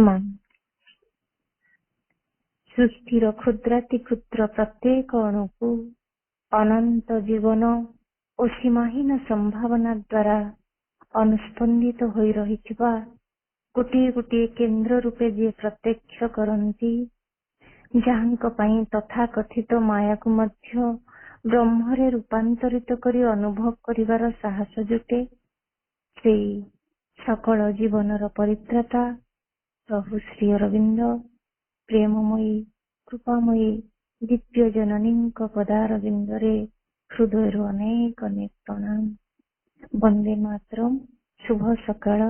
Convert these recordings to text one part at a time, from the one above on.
ମା ସୃଷ୍ଟିର କ୍ଷୁଦ୍ରାତି କ୍ଷୁଦ୍ର ପ୍ରତ୍ୟେକ ଅଣୁକୁ ଅନନ୍ତ ଜୀବନ ଓ ସୀମାହୀନ ସମ୍ଭାବନା ଦ୍ୱାରା ଅନୁସ୍ପନ୍ଦିତ ହୋଇ ରହିଥିବା ଗୋଟିଏ ଗୋଟିଏ କେନ୍ଦ୍ର ରୂପେ ଯିଏ ପ୍ରତ୍ୟକ୍ଷ କରନ୍ତି, ଯାହାଙ୍କ ପାଇଁ ତଥାକଥିତ ମାୟାକୁ ମଧ୍ୟ ବ୍ରହ୍ମରେ ରୂପାନ୍ତରିତ କରି ଅନୁଭବ କରିବାର ସାହସ ଜୁଟେ, ସେଇ ସକଳ ଜୀବନର ପରିତ୍ରାତା ପ୍ରଭୁ ଶ୍ରୀ ଅରବିନ୍ଦ ପ୍ରେମମୟୀ କୃପାମୟୀ ଦିବ୍ୟ ଜନନୀଙ୍କ ପଦାରବିନ୍ଦରେ ହୃଦୟରୁ ଅନେକ ଅନେକ ପ୍ରଣାମ। ବନ୍ଦେ ମାତରମ୍। ଶୁଭ ସକାଳ।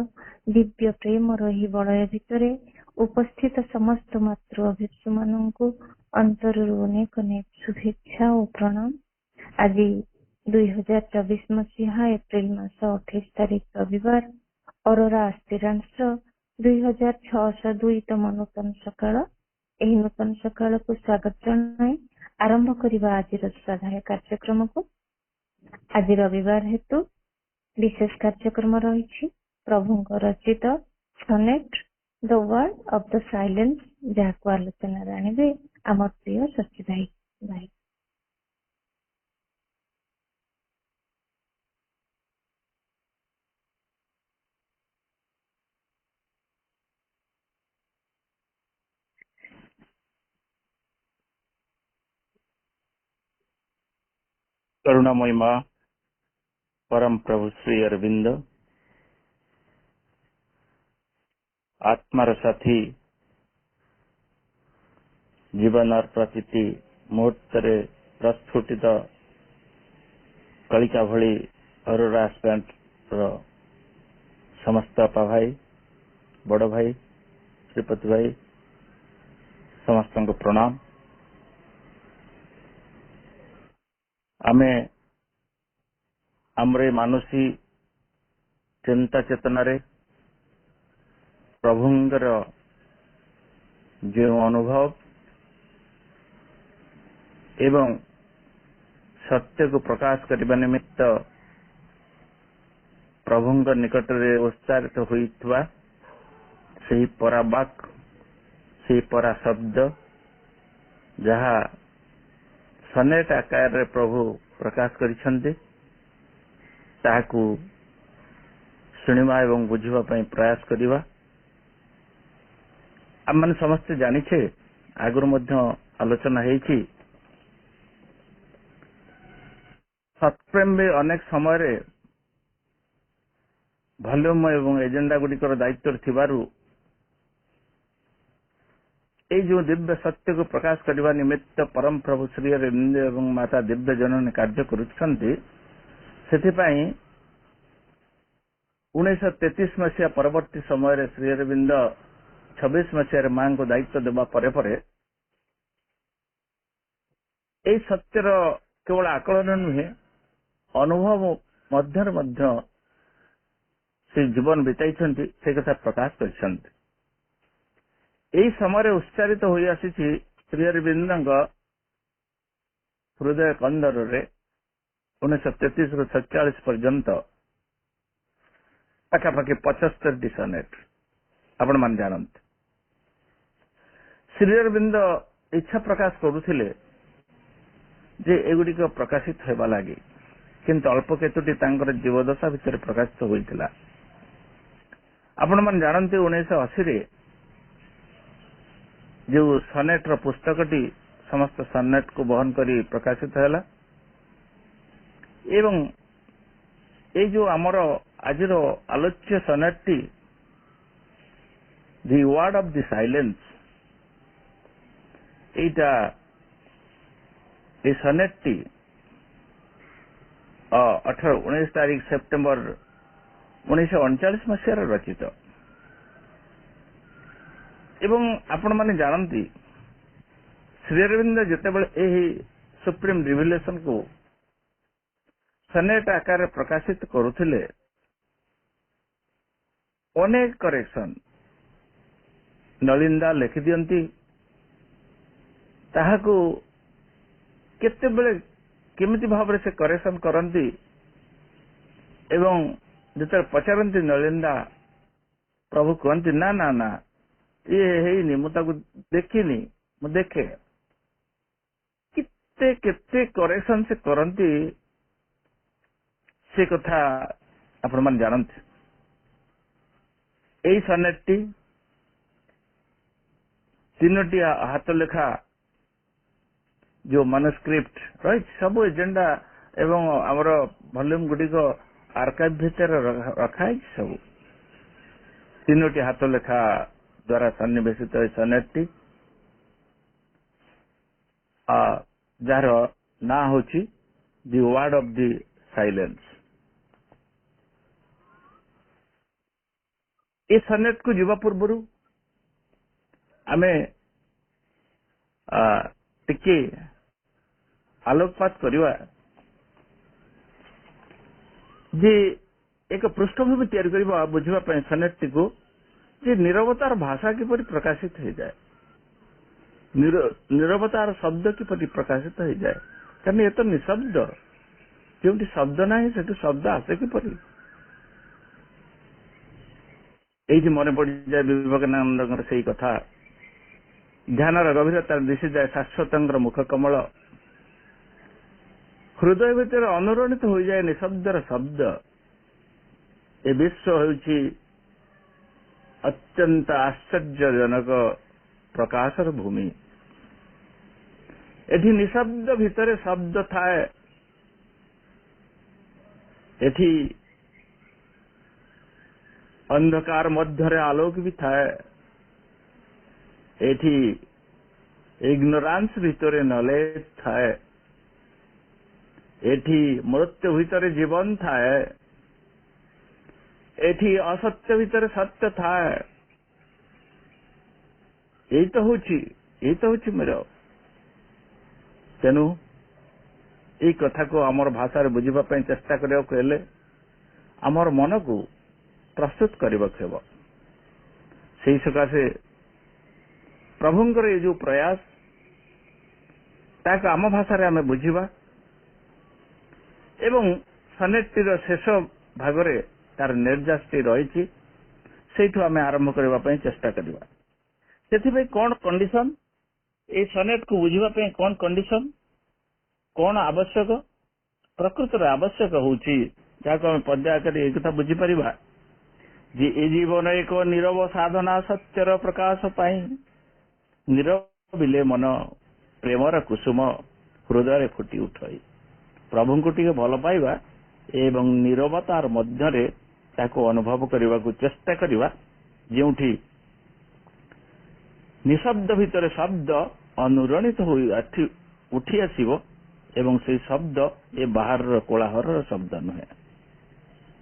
ଦିବ୍ୟ ପ୍ରେମର ଏହି ବଳୟ ଭିତରେ ଉପସ୍ଥିତ ସମସ୍ତ ମାତୃ ଅଭିପ୍ସୁ ମାନଙ୍କୁ ଅନ୍ତରରୁ ଅନେକ ଅନେକ ଶୁଭେଚ୍ଛା ଓ ପ୍ରଣାମ। ଆଜି 2024 ମସିହା ଏପ୍ରିଲ ମାସ 28 ତାରିଖ ରବିବାର, ଅରୋରା ଆସ୍ପିରାନ୍ସର 2602ତମ ନୂତନ ସକାଳ। ଏହି ନୂତନ ସକାଳକୁ ସ୍ୱାଗତ ଜଣାଇ ଆରମ୍ଭ କରିବା ଆଜିର ସ୍ୱାଧ୍ୟାୟ କାର୍ଯ୍ୟକ୍ରମକୁ। ଆଜି ରବିବାର ହେତୁ ବିଶେଷ କାର୍ଯ୍ୟକ୍ରମ ରହିଛି ପ୍ରଭୁଙ୍କ ରଚିତ sonnet the word of the silence, ଯାହାକୁ ଆଲୋଚନାରେ ଆଣିବେ ଆମର ପ୍ରିୟ ଶଶୀ ଭାଇ। करुणामयी माँ परम प्रभु श्री अरविंद आत्मार साथी जीवन प्रतिटी मुहूर्त प्रस्फुटित कलिका भली अरोरा एस्पिरेंट्स समस्त अपा भाई बड़ भाई श्रीपति भाई समस्त को प्रणाम। आमे आमरे मानसी चिंता चेतना रे प्रभुंगर जो अनुभव एवं सत्य को प्रकाश करने निमित्त प्रभुंग निकट रे उच्चारित होइतवा सही परावाक सही परा शब्द जहा सनेट आकार रे प्रभु प्रकाश करिसंते ताकू शुणिबा एवं बुझिबा पई प्रयास करिबा। आम माने समस्त जानिछे आगुर मध्य आलोचना हेछि सत्प्रेम में अनेक समय रे वॉल्यूम एवं एजेंडा गुडिकर दायित्व थिबारु ए जो दिव्य सत्य को प्रकाश करने निमित्त परम प्रभु श्री अरविंद एवं माता दिव्य जननी कार्य करुछंती। सेथिपाई 1933 मसीहा परवर्ती समय श्री अरविंद 26 मसीह मां को दायित्व देवा परे परे ए सत्यर केवल आकलन नुहे अनुभव मध्य से जीवन बिताई से कथा प्रकाश कर यही समय उच्चारित हो श्री अरविंद हृदय कंदर 1933 रु 47 पर्यंत पाखापाखि 75 सनेट आपण मान जानते। श्री अरविंद इच्छा प्रकाश करुथिले जे एगुड़िक प्रकाशित होगा लगी, किंतु अल्प केतुटी तांकर जीवदशा भितर प्रकाशित होइतिला। आपण मान जानते 1980 रे जो सनेट पुस्तकटी समस्त सनेट को बहन करी प्रकाशित हैला एवं ये जो आमर आज आलोच्य सनेट टी the word of the silence एटा ये सनेट टी 19 तारीख सेप्टेम्बर 1939 मसीह रचित एवं आपण माने जानती श्री अरविंद जितेबाला सुप्रीम रिविलेशन को सनेट आकार प्रकाशित करुथिले अनेक करेक्शन नलिंदा लिखि दियंती ताहाकू केतेबेले केमिति भाव से करेक्शन करंती एवं जिते पचारती नलिंदा प्रभु कहती ना ना ना ଇଏ ହେଇନି, ମୁଁ ତାକୁ ଦେଖିନି, ମୁଁ ଦେଖେ କେତେ କେତେ କରେକ୍ସନ ସେ କରନ୍ତି, ସେ କଥା ଆପଣମାନେ ଜାଣନ୍ତି। ଏଇ ସନେଟଟି 3ଟି ହାତ ଲେଖା ଯୋଉ ମାନୁସ୍କ୍ରିପ୍ଟ ରହିଛି, ସବୁ ଏଜେଣ୍ଡା ଏବଂ ଆମର ଭଲ୍ୟୁମ ଗୁଡିକ ଆର୍କାଇଭ ଭିତରେ ରଖା ହେଇଛି। ସବୁ 3ଟି ହାତ ଲେଖା ଦ୍ଵାରା ସନ୍ନିବେଶିତ ଏ ସନେଟଟି, ଯାହାର ନାଁ ହଉଛି the word of the silence. ଏ ସନେଟ କୁ ଯିବା ପୂର୍ବରୁ ଆମେ ଟିକେ ଆଲୋକପାତ କରିବା ଯେ ଏକ ପୃଷ୍ଠଭୂମି ତିଆରି କରିବା ବୁଝିବା ପାଇଁ ସନେଟଟିକୁ, ଯେ ନିରବତାର ଭାଷା କିପରି ପ୍ରକାଶିତ ହେଇଯାଏ, ନିରବତାର ଶବ୍ଦ କିପରି ପ୍ରକାଶିତ ହେଇଯାଏ। କାରଣ ଏ ତ ନିଶବ୍ଦ, ଯେଉଁଠି ଶବ୍ଦ ନାହିଁ ସେଠି ଶବ୍ଦ ଆସେ କିପରି। ଏଇଠି ମନେ ପଡିଯାଏ ବିବେକାନନ୍ଦଙ୍କର ସେଇ କଥା, ଧ୍ୟାନର ଗଭୀରତାରେ ଦିଶିଯାଏ ଶାଶ୍ୱତଙ୍କର ମୁଖ କମଳ, ହୃଦୟ ଭିତରେ ଅନୁରଣିତ ହୋଇଯାଏ ନିଶବ୍ଦର ଶବ୍ଦ। ଏ ବିଶ୍ୱ ହେଉଛି ଅତ୍ୟନ୍ତ ଆଶ୍ଚର୍ଯ୍ୟଜନକ ପ୍ରକାଶର ଭୂମି। ଏଠି ନିଶବ୍ଦ ଭିତରେ ଶବ୍ଦ ଥାଏ, ଏଠି ଅନ୍ଧକାର ମଧ୍ୟରେ ଆଲୋକ ବି ଥାଏ, ଏଠି ଇଗ୍ନୋରାନ୍ସ ଭିତରେ ନଲେଜ ଥାଏ, ଏଠି ମୃତ୍ୟୁ ଭିତରେ ଜୀବନ ଥାଏ, ଏଠି ଅସତ୍ୟ ଭିତରେ ସତ୍ୟ ଥାଏ। ଏଇ ତ ହଉଛି ମୋର। ତେଣୁ ଏଇ କଥାକୁ ଆମର ଭାଷାରେ ବୁଝିବା ପାଇଁ ଚେଷ୍ଟା କରିବାକୁ ହେଲେ ଆମର ମନକୁ ପ୍ରସ୍ତୁତ କରିବାକୁ ହେବ। ସେହି ସକାଶେ ପ୍ରଭୁଙ୍କର ଏ ଯୋଉ ପ୍ରୟାସ, ତାକୁ ଆମ ଭାଷାରେ ଆମେ ବୁଝିବା ଏବଂ ସନେଟଟିର ଶେଷ ଭାଗରେ ତାର ନିର୍ଯାସଟି ରହିଛି, ସେଇଠୁ ଆମେ ଆରମ୍ଭ କରିବା ପାଇଁ ଚେଷ୍ଟା କରିବା। ସେଥିପାଇଁ କଣ କଣ୍ଡିସନ, এই ସନେଟକୁ ବୁଝିବା ପାଇଁ କଣ କଣ୍ଡିସନ, କଣ ଆବଶ୍ୟକ? ପ୍ରକୃତରେ ଆବଶ୍ୟକ ହଉଛି, ଯାହାକୁ ଆମେ ପର୍ଯ୍ୟାୟ କରି এই କଥା ବୁଝିପାରିବା ଯେ ଏ ଜୀବନ ଏକ ନୀରବ ସାଧନା ସତ୍ୟର ପ୍ରକାଶ ପାଇଁ। ନୀରବିଲେ ମନ ପ୍ରେମର କୁସୁମ ହୃଦୟରେ ଫୁଟି ଉଠଇ। ପ୍ରଭୁଙ୍କୁ ଟିକେ ଭଲ ପାଇବା ଏବଂ ନୀରବତାର ମଧ୍ୟରେ ତାକୁ ଅନୁଭବ କରିବାକୁ ଚେଷ୍ଟା କରିବା, ଯେଉଁଠି ନିଶବ୍ଦ ଭିତରେ ଶବ୍ଦ ଅନୁରଣିତ ହୋଇ ଉଠି ଆସିବ ଏବଂ ସେହି ଶବ୍ଦ ଏ ବାହାରର କୋଳାହଳର ଶବ୍ଦ ନୁହେଁ।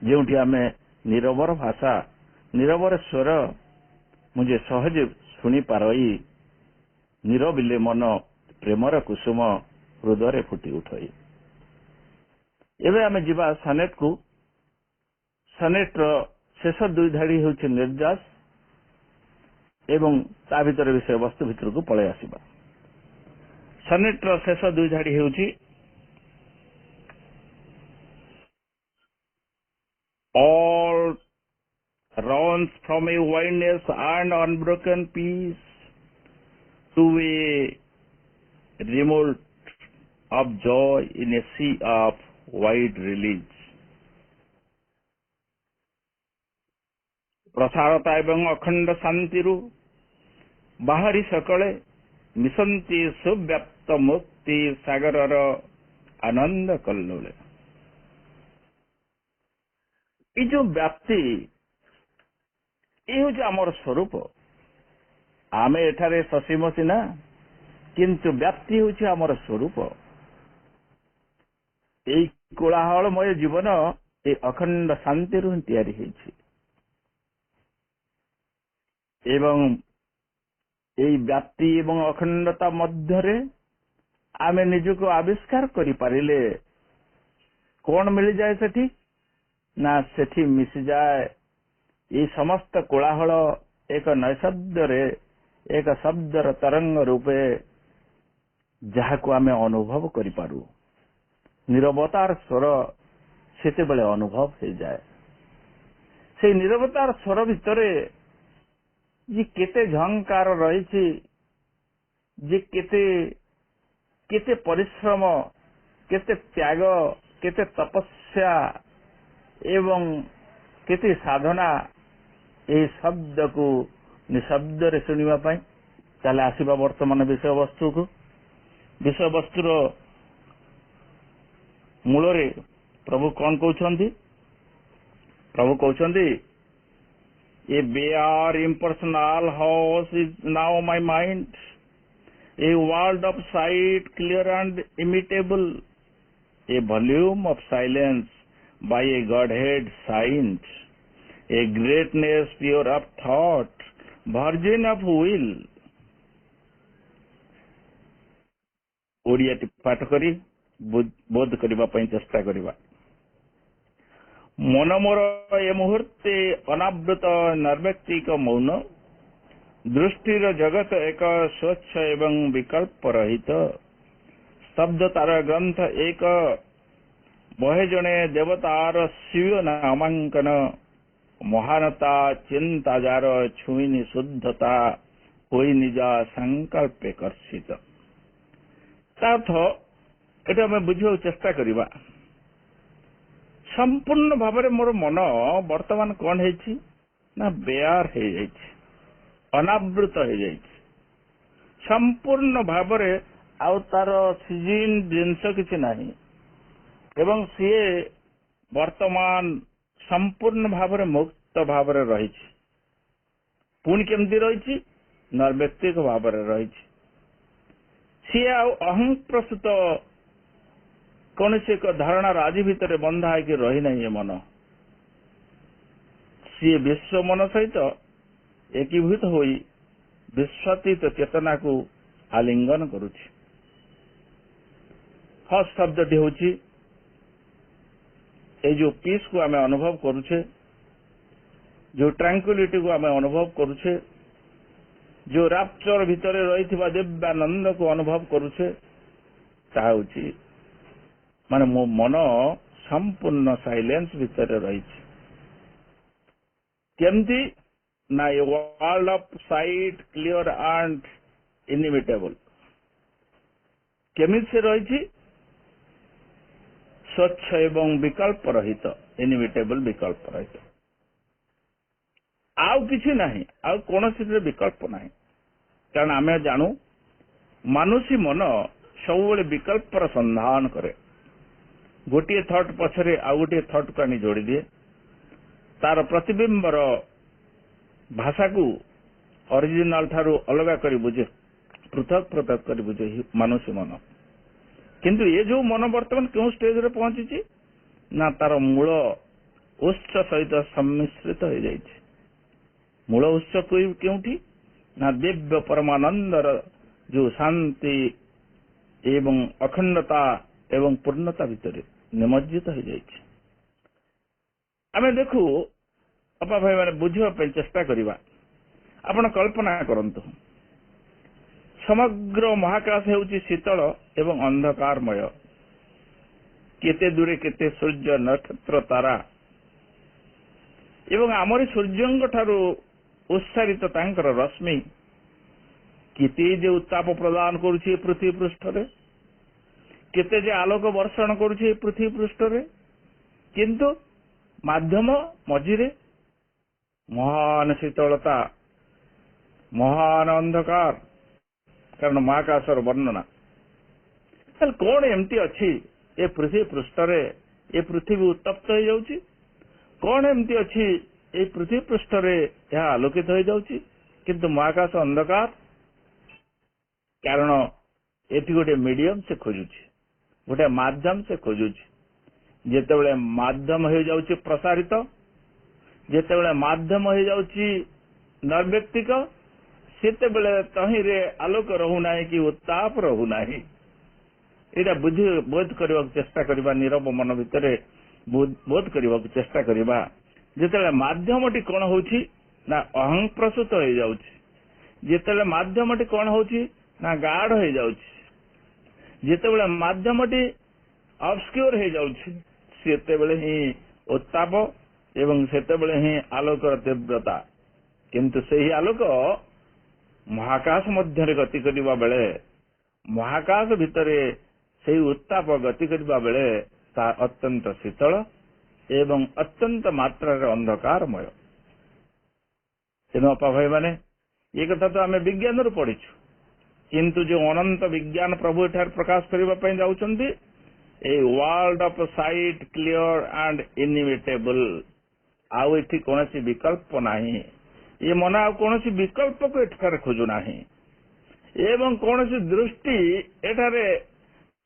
ଯେଉଁଠି ଆମେ ନୀରବର ଭାଷା, ନୀରବର ସ୍ୱର ମୁଁ ଯେ ସହଜେ ଶୁଣିପାରଇ, ନୀରବିଲେ ମନ ପ୍ରେମର କୁସୁମ ହୃଦୟରେ ଫୁଟି ଉଠଇ। ଏବେ ଆମେ ଯିବା ସନେଟକୁ। ସନେଟର ଶେଷ 2 ଧାଡି ହେଉଛି ନିର୍ଯାସ ଏବଂ ତା ଭିତରେ ବିଷୟବସ୍ତୁ ଭିତରକୁ ପଳେଇ ଆସିବା। ସନେଟର ଶେଷ 2 ଧାଡି ହେଉଛି all runs from a wideness and unbroken peace to a remote of joy in a sea of wide release. ପ୍ରସାରତା ଏବଂ ଅଖଣ୍ଡ ଶାନ୍ତିରୁ ବାହାରି ସକଳେ ମିଶନ୍ତି ସୁବ୍ୟାପ୍ତ ମୁକ୍ତି ସାଗରର ଆନନ୍ଦ କଲ୍ଲୋଳେ। এই ଯୋଉ ବ୍ୟାପ୍ତି, ଏ ହେଉଛି ଆମର ସ୍ୱରୂପ। ଆମେ ଏଠାରେ ସସୀମ ସିନା, କିନ୍ତୁ ବ୍ୟାପ୍ତି ହେଉଛି ଆମର ସ୍ୱରୂପ। এই କୋଳାହଳମୟ ଜୀବନ ଏ ଅଖଣ୍ଡ ଶାନ୍ତିରୁ ହିଁ ତିଆରି ହେଇଛି ଏବଂ এই ବ୍ୟାପ୍ତି ଏବଂ ଅଖଣ୍ଡତା ମଧ୍ୟରେ ଆମେ ନିଜକୁ ଆବିଷ୍କାର କରିପାରିଲେ କଣ ମିଳିଯାଏ ସେଠି? ନା ସେଠି ମିଶିଯାଏ এই ସମସ୍ତ କୋଳାହଳ ଏକ ନୈଶବ୍ଦରେ, ଏକ ଶବ୍ଦର ତରଙ୍ଗ ରୂପେ, ଯାହାକୁ ଆମେ ଅନୁଭବ କରିପାରୁ। ନିରବତାର ସ୍ୱର ସେତେବେଳେ ଅନୁଭବ ହେଇଯାଏ। সেই ନିରବତାର ସ୍ୱର ଭିତରେ ଯେ କେତେ ଝଙ୍କାର ରହିଛି, ଯେ କେତେ କେତେ ପରିଶ୍ରମ, କେତେ ତ୍ୟାଗ, କେତେ ତପସ୍ୟା ଏବଂ କେତେ ସାଧନା ଏହି ଶବ୍ଦକୁ ନିଶବ୍ଦରେ ଶୁଣିବା ପାଇଁ। ତାହେଲେ ଆସିବା ବର୍ତ୍ତମାନ ବିଷୟବସ୍ତୁକୁ। ବିଷୟବସ୍ତୁର ମୂଳରେ ପ୍ରଭୁ କଣ କହୁଛନ୍ତି? ପ୍ରଭୁ କହୁଛନ୍ତି, A bare impersonal house is now my mind, a world of sight clear and immutable, a volume of silence by a Godhead saint, a greatness pure of thought, virgin of will. ଓଡ଼ିଆଟି ପାଠ କରି ବୋଧ କରିବା ପାଇଁ ଚେଷ୍ଟା କରିବା। ମନ ମୋର ଏ ମୁହୂର୍ତ୍ତେ ଅନାବୃତ ନିର୍ବ୍ୟକ୍ତିକ ମୌନ, ଦୃଷ୍ଟିର ଜଗତ ଏକ ସ୍ୱଚ୍ଛ ଏବଂ ବିକଳ୍ପ ରହିତ, ଶବ୍ଦ ତାର ଗ୍ରନ୍ଥ ଏକ, ବହେ ଜଣେ ଦେବତାର ସ୍ୱୀୟ ନାମାଙ୍କନ, ମହାନତା ଚିନ୍ତା ଯାର ଛୁଇଁନି ଶୁଦ୍ଧତା, ହୋଇ ନିଜ ସଂକଳ୍ପେ କର୍ଷିତ। ତା ଅର୍ଥ ଏଟା ଆମେ ବୁଝିବାକୁ ଚେଷ୍ଟା କରିବା। ସମ୍ପୂର୍ଣ୍ଣ ଭାବରେ ମୋର ମନ ବର୍ତ୍ତମାନ କଣ ହେଇଛି ନା ବେୟାର ହେଇଯାଇଛି, ଅନାବୃତ ହେଇଯାଇଛି ସମ୍ପୂର୍ଣ୍ଣ ଭାବରେ, ଆଉ ତାର ସିଜିନ ଜିନିଷ କିଛି ନାହିଁ ଏବଂ ସିଏ ବର୍ତ୍ତମାନ ସମ୍ପୂର୍ଣ୍ଣ ଭାବରେ ମୁକ୍ତ ଭାବରେ ରହିଛି। ପୁଣି କେମିତି ରହିଛି? ନିର୍ବ୍ୟକ୍ତିକ ଭାବରେ ରହିଛି। ସିଏ ଆଉ ଅହଂପ୍ରସୂତ କୌଣସି ଏକ ଧାରଣା ରାଜି ଭିତରେ ବନ୍ଧା ହେଇକି ରହିନାହିଁ। ଏ ମନ ସିଏ ବିଶ୍ୱ ମନ ସହିତ ଏକୀଭୂତ ହୋଇ ବିଶ୍ୱାତୀତ ଚେତନାକୁ ଆଲିଙ୍ଗନ କରୁଛି। ହସ୍ ଶବ୍ଦଟି ହେଉଛି ଏଇ ଯୋଉ ପିସ୍ କୁ ଆମେ ଅନୁଭବ କରୁଛେ, ଯୋଉ ଟ୍ରାଙ୍କୁଲିଟିକୁ ଆମେ ଅନୁଭବ କରୁଛେ, ଯୋଉ ରାପ୍ଚର ଭିତରେ ରହିଥିବା ଦିବ୍ୟାନନ୍ଦକୁ ଅନୁଭବ କରୁଛେ, ତାହା ହେଉଛି ମାନେ ମୋ ମନ ସମ୍ପୂର୍ଣ୍ଣ ସାଇଲେନ୍ସ ଭିତରେ ରହିଛି। କେମିତି ନା a world of sight clear and inimitable. କେମିତି ସେ ରହିଛି? ସ୍ୱଚ୍ଛ ଏବଂ ବିକଳ୍ପ ରହିତ, ଇନିମିଟେବଲ ବିକଳ୍ପ ରହିତ। ଆଉ କିଛି ନାହିଁ, ଆଉ କୌଣସିରେ ବିକଳ୍ପ ନାହିଁ। କାରଣ ଆମେ ଜାଣୁ ମାନୁଷୀ ମନ ସବୁବେଳେ ବିକଳ୍ପର ସନ୍ଧାନ କରେ। ଗୋଟିଏ ଥଟ୍ ପଛରେ ଆଉ ଗୋଟିଏ ଥଟ୍କୁ ଆଣି ଯୋଡ଼ିଦିଏ। ତାର ପ୍ରତିବିମ୍ବର ଭାଷାକୁ ଅରିଜିନାଲ ଠାରୁ ଅଲଗା କରି ବୁଝେ, ପୃଥକ ପୃଥକ କରି ବୁଝେ ମାନୁଷୀ ମନ। କିନ୍ତୁ ଏ ଯୋଉ ମନ ବର୍ତ୍ତମାନ କେଉଁ ଷ୍ଟେଜରେ ପହଞ୍ଚିଛି ନା ତାର ମୂଳ ଉତ୍ସ ସହିତ ସମ୍ମିଶ୍ରିତ ହେଇଯାଇଛି। ମୂଳ ଉତ୍ସ କେଉଁଠି ନା ଦିବ୍ୟ ପରମାନନ୍ଦର ଯୋଉ ଶାନ୍ତି ଏବଂ ଅଖଣ୍ଡତା ଏବଂ ପୂର୍ଣ୍ଣତା ଭିତରେ ନିମଜ୍ଜିତ ହେଇଯାଇଛି। ଆମେ ଦେଖୁ ଅପା ଭାଇ ମାନେ ବୁଝିବା ପାଇଁ ଚେଷ୍ଟା କରିବା। ଆପଣ କଳ୍ପନା କରନ୍ତୁ, ସମଗ୍ର ମହାକାଶ ହେଉଛି ଶୀତଳ ଏବଂ ଅନ୍ଧକାରମୟ। କେତେ ଦୂରେ କେତେ ସୂର୍ଯ୍ୟ ନକ୍ଷତ୍ର ତାରା ଏବଂ ଆମରି ସୂର୍ଯ୍ୟଙ୍କ ଠାରୁ ଉତ୍ସାରିତ ତାଙ୍କର ରଶ୍ମି କେତେ ଯେ ଉତ୍ତାପ ପ୍ରଦାନ କରୁଛି ପୃଥିବୀ ପୃଷ୍ଠରେ, କେତେ ଯେ ଆଲୋକ ବର୍ଷଣ କରୁଛି ପୃଥିବୀ ପୃଷ୍ଠରେ, କିନ୍ତୁ ମାଧ୍ୟମ ମଝିରେ ମହାନ ଶୀତଳତା, ମହାନ ଅନ୍ଧକାର। କାରଣ ମହାକାଶର ବର୍ଣ୍ଣନା। ତାହେଲେ କଣ ଏମିତି ଅଛି ଏ ପୃଥିବୀ ପୃଷ୍ଠରେ ଏ ପୃଥିବୀ ଉତ୍ତପ୍ତ ହେଇଯାଉଛି? କଣ ଏମିତି ଅଛି ଏଇ ପୃଥିବୀ ପୃଷ୍ଠରେ ଏହା ଆଲୋକିତ ହେଇଯାଉଛି କିନ୍ତୁ ମହାକାଶ ଅନ୍ଧକାର? କାରଣ ଏଠି ଗୋଟେ ମିଡିୟମ ସେ ଖୋଜୁଛି, ଗୋଟେ ମାଧ୍ୟମ ସେ ଖୋଜୁଛି। ଯେତେବେଳେ ମାଧ୍ୟମ ହେଇଯାଉଛି ପ୍ରସାରିତ, ଯେତେବେଳେ ମାଧ୍ୟମ ହେଇଯାଉଛି ନିର୍ବ୍ୟକ୍ତିକ, ସେତେବେଳେ ତହିଁରେ ଆଲୋକ ରହୁନାହିଁ କି ଉତ୍ତାପ ରହୁନାହିଁ। ଏଇଟା ବୋଧ କରିବାକୁ ଚେଷ୍ଟା କରିବା, ନୀରବ ମନ ଭିତରେ ବୋଧ କରିବାକୁ ଚେଷ୍ଟା କରିବା। ଯେତେବେଳେ ମାଧ୍ୟମଟି କଣ ହଉଛି ନା ଅହଂପ୍ରସୂତ ହେଇଯାଉଛି, ଯେତେବେଳେ ମାଧ୍ୟମଟି କଣ ହଉଛି ନା ଗାଢ ହେଇଯାଉଛି, ଯେତେବେଳେ ମାଧ୍ୟମଟି ଅବସ୍କ୍ୟୁର ହେଇଯାଉଛି, ସେତେବେଳେ ହିଁ ଉତ୍ତାପ ଏବଂ ସେତେବେଳେ ହିଁ ଆଲୋକର ତୀବ୍ରତା କିନ୍ତୁ ସେହି ଆଲୋକ ମହାକାଶ ମଧ୍ୟରେ ଗତି କରିବା ବେଳେ, ମହାକାଶ ଭିତରେ ସେହି ଉତ୍ତାପ ଗତି କରିବା ବେଳେ ତାହା ଅତ୍ୟନ୍ତ ଶୀତଳ ଏବଂ ଅତ୍ୟନ୍ତ ମାତ୍ରାରେ ଅନ୍ଧକାରମୟ। ତେଣୁ ଅପା ଭାଇମାନେ, ଏ କଥା ତ ଆମେ ବିଜ୍ଞାନରୁ ପଢିଛୁ, କିନ୍ତୁ ଯେଉଁ ଅନନ୍ତ ବିଜ୍ଞାନ ପ୍ରଭୁ ଏଠାରେ ପ୍ରକାଶ କରିବା ପାଇଁ ଯାଉଛନ୍ତି, a world of sight clear and inimitable, ଆଉ ଏଠି କୌଣସି ବିକଳ୍ପ ନାହିଁ। ଏ ମନ ଆଉ କୌଣସି ବିକଳ୍ପକୁ ଏଠାରେ ଖୋଜୁନାହିଁ ଏବଂ କୌଣସି ଦୃଷ୍ଟି ଏଠାରେ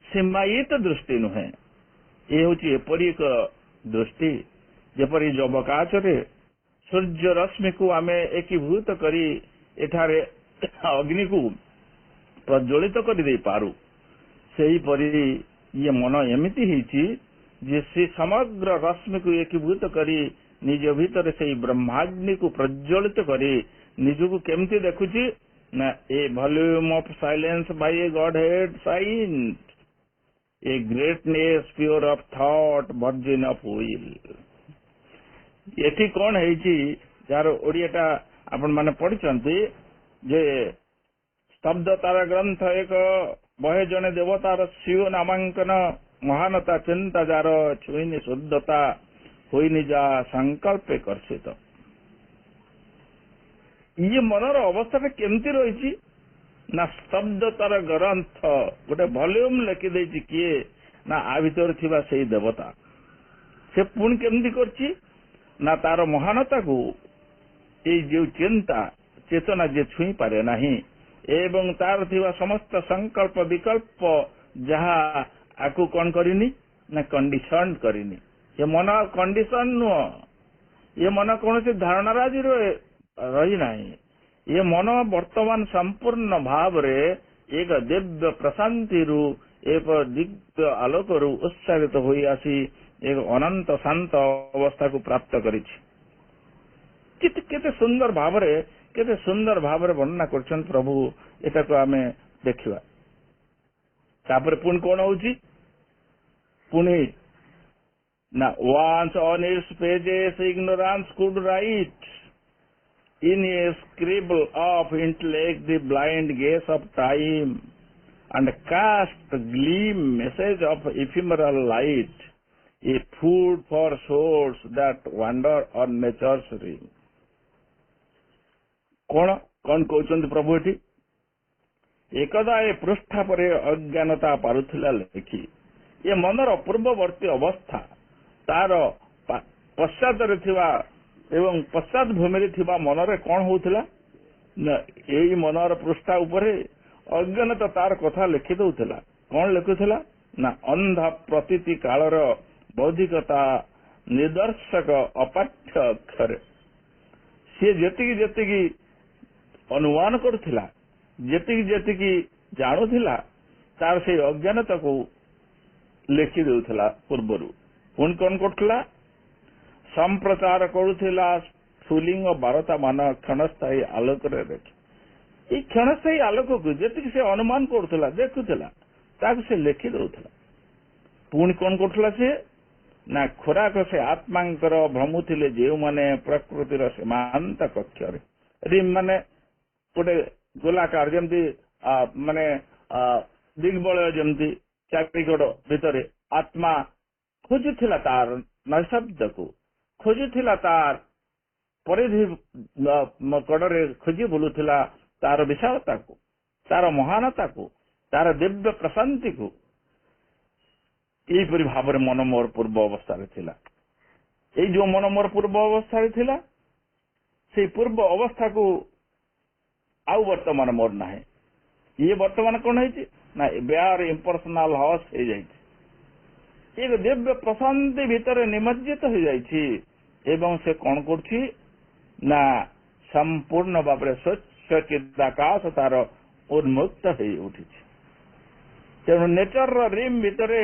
ସୀମାୟିତ ଦୃଷ୍ଟି ନୁହେଁ। ଏ ହେଉଛି ଏପରି ଏକ ଦୃଷ୍ଟି ଯେପରି ଯବକାଚରେ ସୂର୍ଯ୍ୟ ରଶ୍ମିକୁ ଆମେ ଏକୀଭୂତ କରି ଏଠାରେ ଅଗ୍ନିକୁ ପ୍ରଜ୍ୱଳିତ କରିଦେଇପାରୁ, ସେହିପରି ଇଏ ମନ ଏମିତି ହେଇଛି ଯେ ସେ ସମଗ୍ର ରଶ୍ମିକୁ ଏକୀଭୂତ କରି ନିଜ ଭିତରେ ସେଇ ବ୍ରହ୍ମାଗ୍ନିକୁ ପ୍ରଜ୍ୱଳିତ କରି ନିଜକୁ କେମିତି ଦେଖୁଛି ନା, a volume of silence by a godhead signs, a greatness pure of thought virgin of will. ଏଠି କଣ ହେଇଛି, ଯାହାର ଓଡିଆଟା ଆପଣ ମାନେ ପଢିଛନ୍ତି ଯେ ସ୍ତବ୍ଧତାର ଗ୍ରନ୍ଥ ଏକ ବହେ ଜଣେ ଦେବତାର ସ୍ୱୀୟ ନାମାଙ୍କନ, ମହାନତା ଚିନ୍ତା ଯାର ଛୁଇନି ଶୁଦ୍ଧତା ହୋଇନି ଯା ସଂକଳ୍ପେ କର୍ଷିତ। ଇଏ ମନର ଅବସ୍ଥାଟା କେମିତି ରହିଛି ନା, ସ୍ତବ୍ଧତାର ଗ୍ରନ୍ଥ ଗୋଟେ ଭଲ୍ୟୁମ ଲେଖିଦେଇଛି କିଏ ନା, ଆ ଭିତରେ ଥିବା ସେଇ ଦେବତା। ସେ ପୁଣି କେମିତି କରିଛି ନା, ତାର ମହାନତାକୁ ଏଇ ଯୋଉ ଚିନ୍ତା ଚେତନା ଯିଏ ଛୁଇଁ ପାରେ ନାହିଁ ଏବଂ ତାର ଥିବା ସମସ୍ତ ସଂକଳ୍ପ ବିକଳ୍ପ ଯାହା ଆକୁ କଣ କରିନି ନା, କଣ୍ଡିସନ କରିନି। ଏ ମନ କଣ୍ଡିସନ ନୁହଁ, ଏ ମନ କୌଣସି ଧାରଣାର ଆଜି ରହିନାହିଁ। ଏ ମନ ବର୍ତ୍ତମାନ ସମ୍ପୂର୍ଣ୍ଣ ଭାବରେ ଏକ ଦିବ୍ୟ ପ୍ରଶାନ୍ତିରୁ, ଏକ ଦିବ୍ୟ ଆଲୋକରୁ ଉତ୍ସାହିତ ହୋଇ ଆସି ଏକ ଅନନ୍ତ ଶାନ୍ତ ଅବସ୍ଥାକୁ ପ୍ରାପ୍ତ କରିଛି। କେତେ ସୁନ୍ଦର ଭାବରେ ବର୍ଣ୍ଣନା କରୁଛନ୍ତି ପ୍ରଭୁ, ଏଟାକୁ ଆମେ ଦେଖିବା। ତାପରେ ପୁଣି କଣ ହଉଛି, ପୁଣି ନା, once on its pages ignorance could write in a scribble of intellect the blind gaze of time and cast the gleam message of ephemeral light, a food for souls that wander on nature's ring। କଣ କହୁଛନ୍ତି ପ୍ରଭୁ ଏଠି? ଏକଦା ଏ ପୃଷ୍ଠା ପରେ ଅଜ୍ଞାନତା ପାରୁଥିଲା ଲେଖି, ଏ ମନର ପୂର୍ବବର୍ତ୍ତୀ ଅବସ୍ଥା ତାର ପଶ୍ଚାତରେ ଥିବା ଏବଂ ପଶ୍ଚାତ ଭୂମିରେ ଥିବା ମନରେ କଣ ହଉଥିଲା ନା, ଏଇ ମନର ପୃଷ୍ଠା ଉପରେ ଅଜ୍ଞାନତା ତାର କଥା ଲେଖି ଦଉଥିଲା। କଣ ଲେଖୁଥିଲା ନା, ଅନ୍ଧ ପ୍ରତୀତି କାଳର ବୌଦ୍ଧିକତା ନିଦର୍ଶକ ଅପାଠ୍ୟ ଅକ୍ଷରେ। ସିଏ ଯେତିକି ଅନୁମାନ କରୁଥିଲା, ଯେତିକି ଜାଣୁଥିଲା, ତାର ସେଇ ଅଜ୍ଞାନତାକୁ ଲେଖି ଦେଉଥିଲା ପୂର୍ବରୁ। ପୁଣି କଣ କରୁଥିଲା? ସମ୍ପ୍ରଚାର କରୁଥିଲା ସ୍ଫୁଲିଙ୍ଗ ବାରତା ମାନ କ୍ଷଣସ୍ଥାୟୀ ଆଲୋକରେ ଦେଖି। ଏଇ କ୍ଷଣସ୍ଥାୟୀ ଆଲୋକକୁ ଯେତିକି ସେ ଅନୁମାନ କରୁଥିଲା, ଦେଖୁଥିଲା, ତାକୁ ସେ ଲେଖି ଦେଉଥିଲା। ପୁଣି କଣ କରୁଥିଲା ସେ ନା, ଖୋରାକ ସେ ଆତ୍ମାଙ୍କର ଭ୍ରମୁଥିଲେ ଯେଉଁମାନେ ପ୍ରକୃତିର ସୀମାନ୍ତ କକ୍ଷରେ, ମାନେ ଗୋଟେ ଗୋଲାକାର ଯେମିତି ମାନେ ଦିଗ୍ବଳୟ ଯେମିତି ଚାରିକଡ଼ ଭିତରେ ଆତ୍ମା ଖୋଜୁଥିଲା ତାର ନୈଶବ୍ଦକୁ, ଖୋଜୁଥିଲା ତାର ପରିଧି କଡ଼ରେ ଖୋଜି ବୁଲୁଥିଲା ତାର ବିଶାଳତାକୁ, ତାର ମହାନତାକୁ, ତାର ଦିବ୍ୟ ପ୍ରଶାନ୍ତିକୁ। ଏଇପରି ଭାବରେ ମନ ମୋର ପୂର୍ବ ଅବସ୍ଥାରେ ଥିଲା। ଏଇ ଯୋଉ ମନ ମୋର ପୂର୍ବ ଅବସ୍ଥାରେ ଥିଲା, ସେଇ ପୂର୍ବ ଅବସ୍ଥାକୁ ଆଉ ବର୍ତ୍ତମାନ ମୋର ନାହିଁ। ଇଏ ବର୍ତ୍ତମାନ କଣ ହେଇଛି ନା, ବେଆର ଇମ୍ପର୍ସନାଲ ହସ୍ ହେଇଯାଇଛି। ଏକ ଦିବ୍ୟ ପ୍ରଶାନ୍ତି ଭିତରେ ନିମଜ୍ଜିତ ହେଇଯାଇଛି ଏବଂ ସେ କଣ କରୁଛି ନା, ସମ୍ପୂର୍ଣ୍ଣ ଭାବରେ ସ୍ୱଚ୍ଛ ଚିଦାକାଶ ତାର ଉନ୍ମୁକ୍ତ ହେଇ ଉଠିଛି। ତେଣୁ ନେଚରର ରିମ୍ ଭିତରେ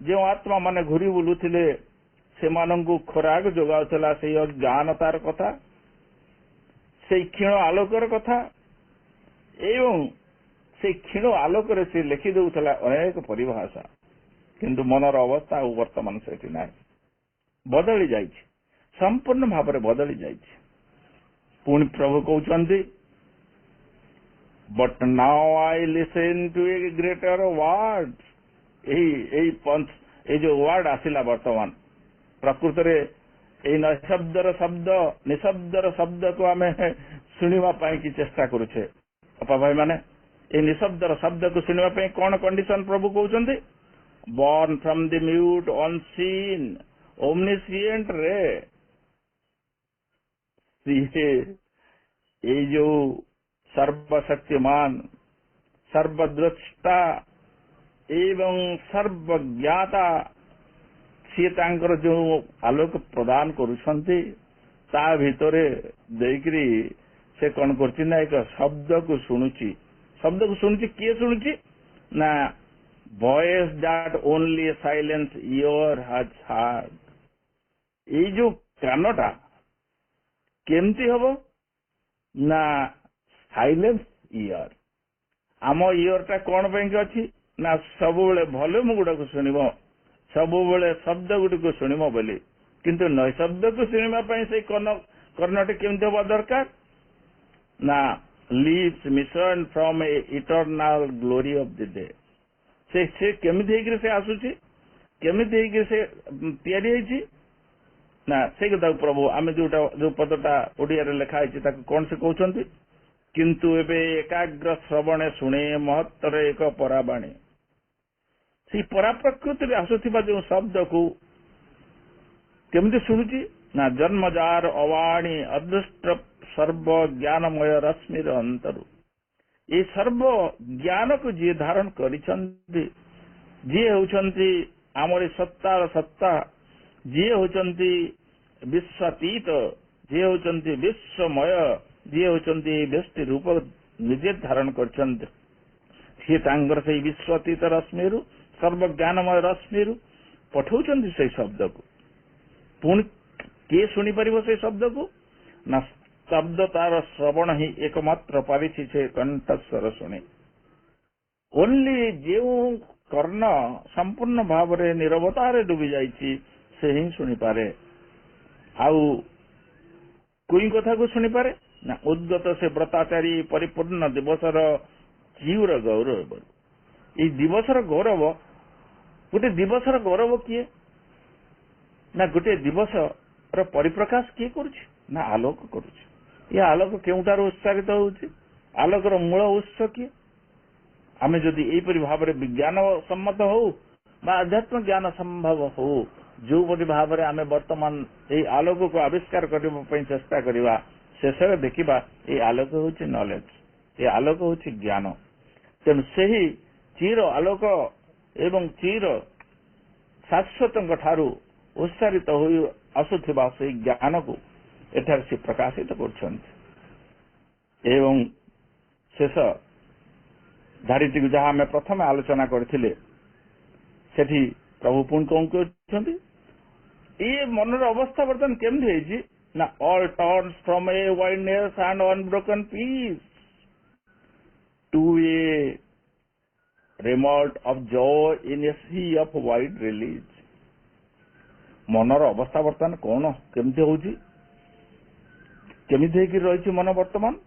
ଯେଉଁ ଆତ୍ମା ମାନେ ଘୁରି ବୁଲୁଥିଲେ, ସେମାନଙ୍କୁ ଖୋରାକ ଯୋଗାଉଥିଲା ସେଇ ଅଜ୍ଞାନତାର କଥା, ସେଇ କ୍ଷୀଣ ଆଲୋକର କଥା ଏବଂ ସେଇ କ୍ଷୀଣ ଆଲୋକରେ ସେ ଲେଖି ଦେଉଥିଲା ଅନେକ ପରିଭାଷା। କିନ୍ତୁ ମନର ଅବସ୍ଥା ଆଉ ବର୍ତ୍ତମାନ ସେଠି ନାହିଁ, ବଦଳି ଯାଇଛି, ସମ୍ପୂର୍ଣ୍ଣ ଭାବରେ ବଦଳି ଯାଇଛି। पुणी प्रभु कहते but now I listen to a greater word यही जो वर्ड आसिला वर्तमान प्रकृत में निशब्दर शब्द को आम शुणा की चेष्टा करुचे अपा भाई माने ये निशब्दर शब्द को शुणा कौन कंडीशन प्रभु कहते born from the mute unseen omniscient रे ये जो सर्वशक्तिमान सर्वद्रष्टा एवं सर्वज्ञाता सी तांकर जो आलोक प्रदान करुछंती ता भितरे देकरी से कौन करछि ना एक शब्द को शुणुची किए शुणुची ना voice that only a silent ear has heard ये जो कानटा केमती हबो ना साइलेंस इयर आम इयर टा कौन ପାଇଁ ଅଛି ना ସବୁବେଳେ ଭଲ୍ୟୁମ ଗୁଡାକୁ ଶୁଣିବ ସବୁବେଳେ ଶବ୍ଦ ଗୁଡିକୁ ଶୁଣିବ ବୋଲି କିନ୍ତୁ ନୈଶବ୍ଦକୁ ଶୁଣିବା ପାଇଁ ସେଇ କର୍ଣ୍ଣଟି କେମିତି ହବା ଦରକାର ନା lips mission from a eternal glory of the day से केमिति हेकि से आसुची केमिति हेकि से तैयारी हेची ना से कथा प्रभु आमे जो पदटा ओडिया रे लिखा है ताको कौन से कहउछंती किंतु एबे एकाग्र श्रवणे शुणे महत्तर एक पराबाणी से परा प्रकृति रे आसुथिबा जो शब्द को केमिति शुणुची ना जन्मजार अवाणी अदृष्ट सर्व ज्ञानमय रश्मिर अंतरु ये सर्व ज्ञान को जी धारण करिछंती जी होचंती आमरी सत्तार सत्ता जी होचंती विश्वातीत जी होचंती विश्वमय जी होचंती व्यष्टि रूप निजे धारण करछंती से तांगर से विश्वातीत रश्मिरु सर्व ज्ञानमय रश्मिरु पठौचंती से शब्द को पुणी के सुनी परिबो से शब्द को ना शब्द तार श्रवण ही एकमात्र पारिछि से कंठस्वर शुणे ओनली जो कर्ण संपूर्ण भाव रे निरवतारे डूबी जाइछि से ही सुनी पारे आउ कोई कथा को सुनी पारे ना उद्गत से व्रताचारी परिपूर्ण दिवसर जीवर गौरव ये दिवसर गौरव गोटे दिवसर गौरव किए ना गोटे दिवस परिप्रकाश किए करुछि ना आलोक करुछि ये आलोक केउटार उत्साहित होउछि आलोकर मूल उत्स किए आमे जदि एपरि भाव रे विज्ञान सम्मत हो बा अध्यात्म ज्ञान संभव हो जो बड़ी भाव रे आमे वर्तमान ए आलोक को आविष्कार करबा पई चेष्टा करिवा शेषरे देखिबा ए आलोक होउछि नॉलेज ए आलोक होउछि ज्ञान तेणु सेही चिर आलोक एवं चिर शाश्वतଙ୍କ ଠାରୁ उत्साहित होई आसुथिबा से ज्ञान को एठार से प्रकाशित करछन्ति एवं शेष धारीटी जहाँ आम प्रथम आलोचना करथिले सेठी प्रभु पुण कौन कहते ये मनर अवस्था बर्तमान केमती है ना all turns from a wideness and unbroken peace to a remote of joy in a sea of wide release मनर अवस्था बर्तमान कौन केमती होउची केमिति हेकि रही मन वर्तमान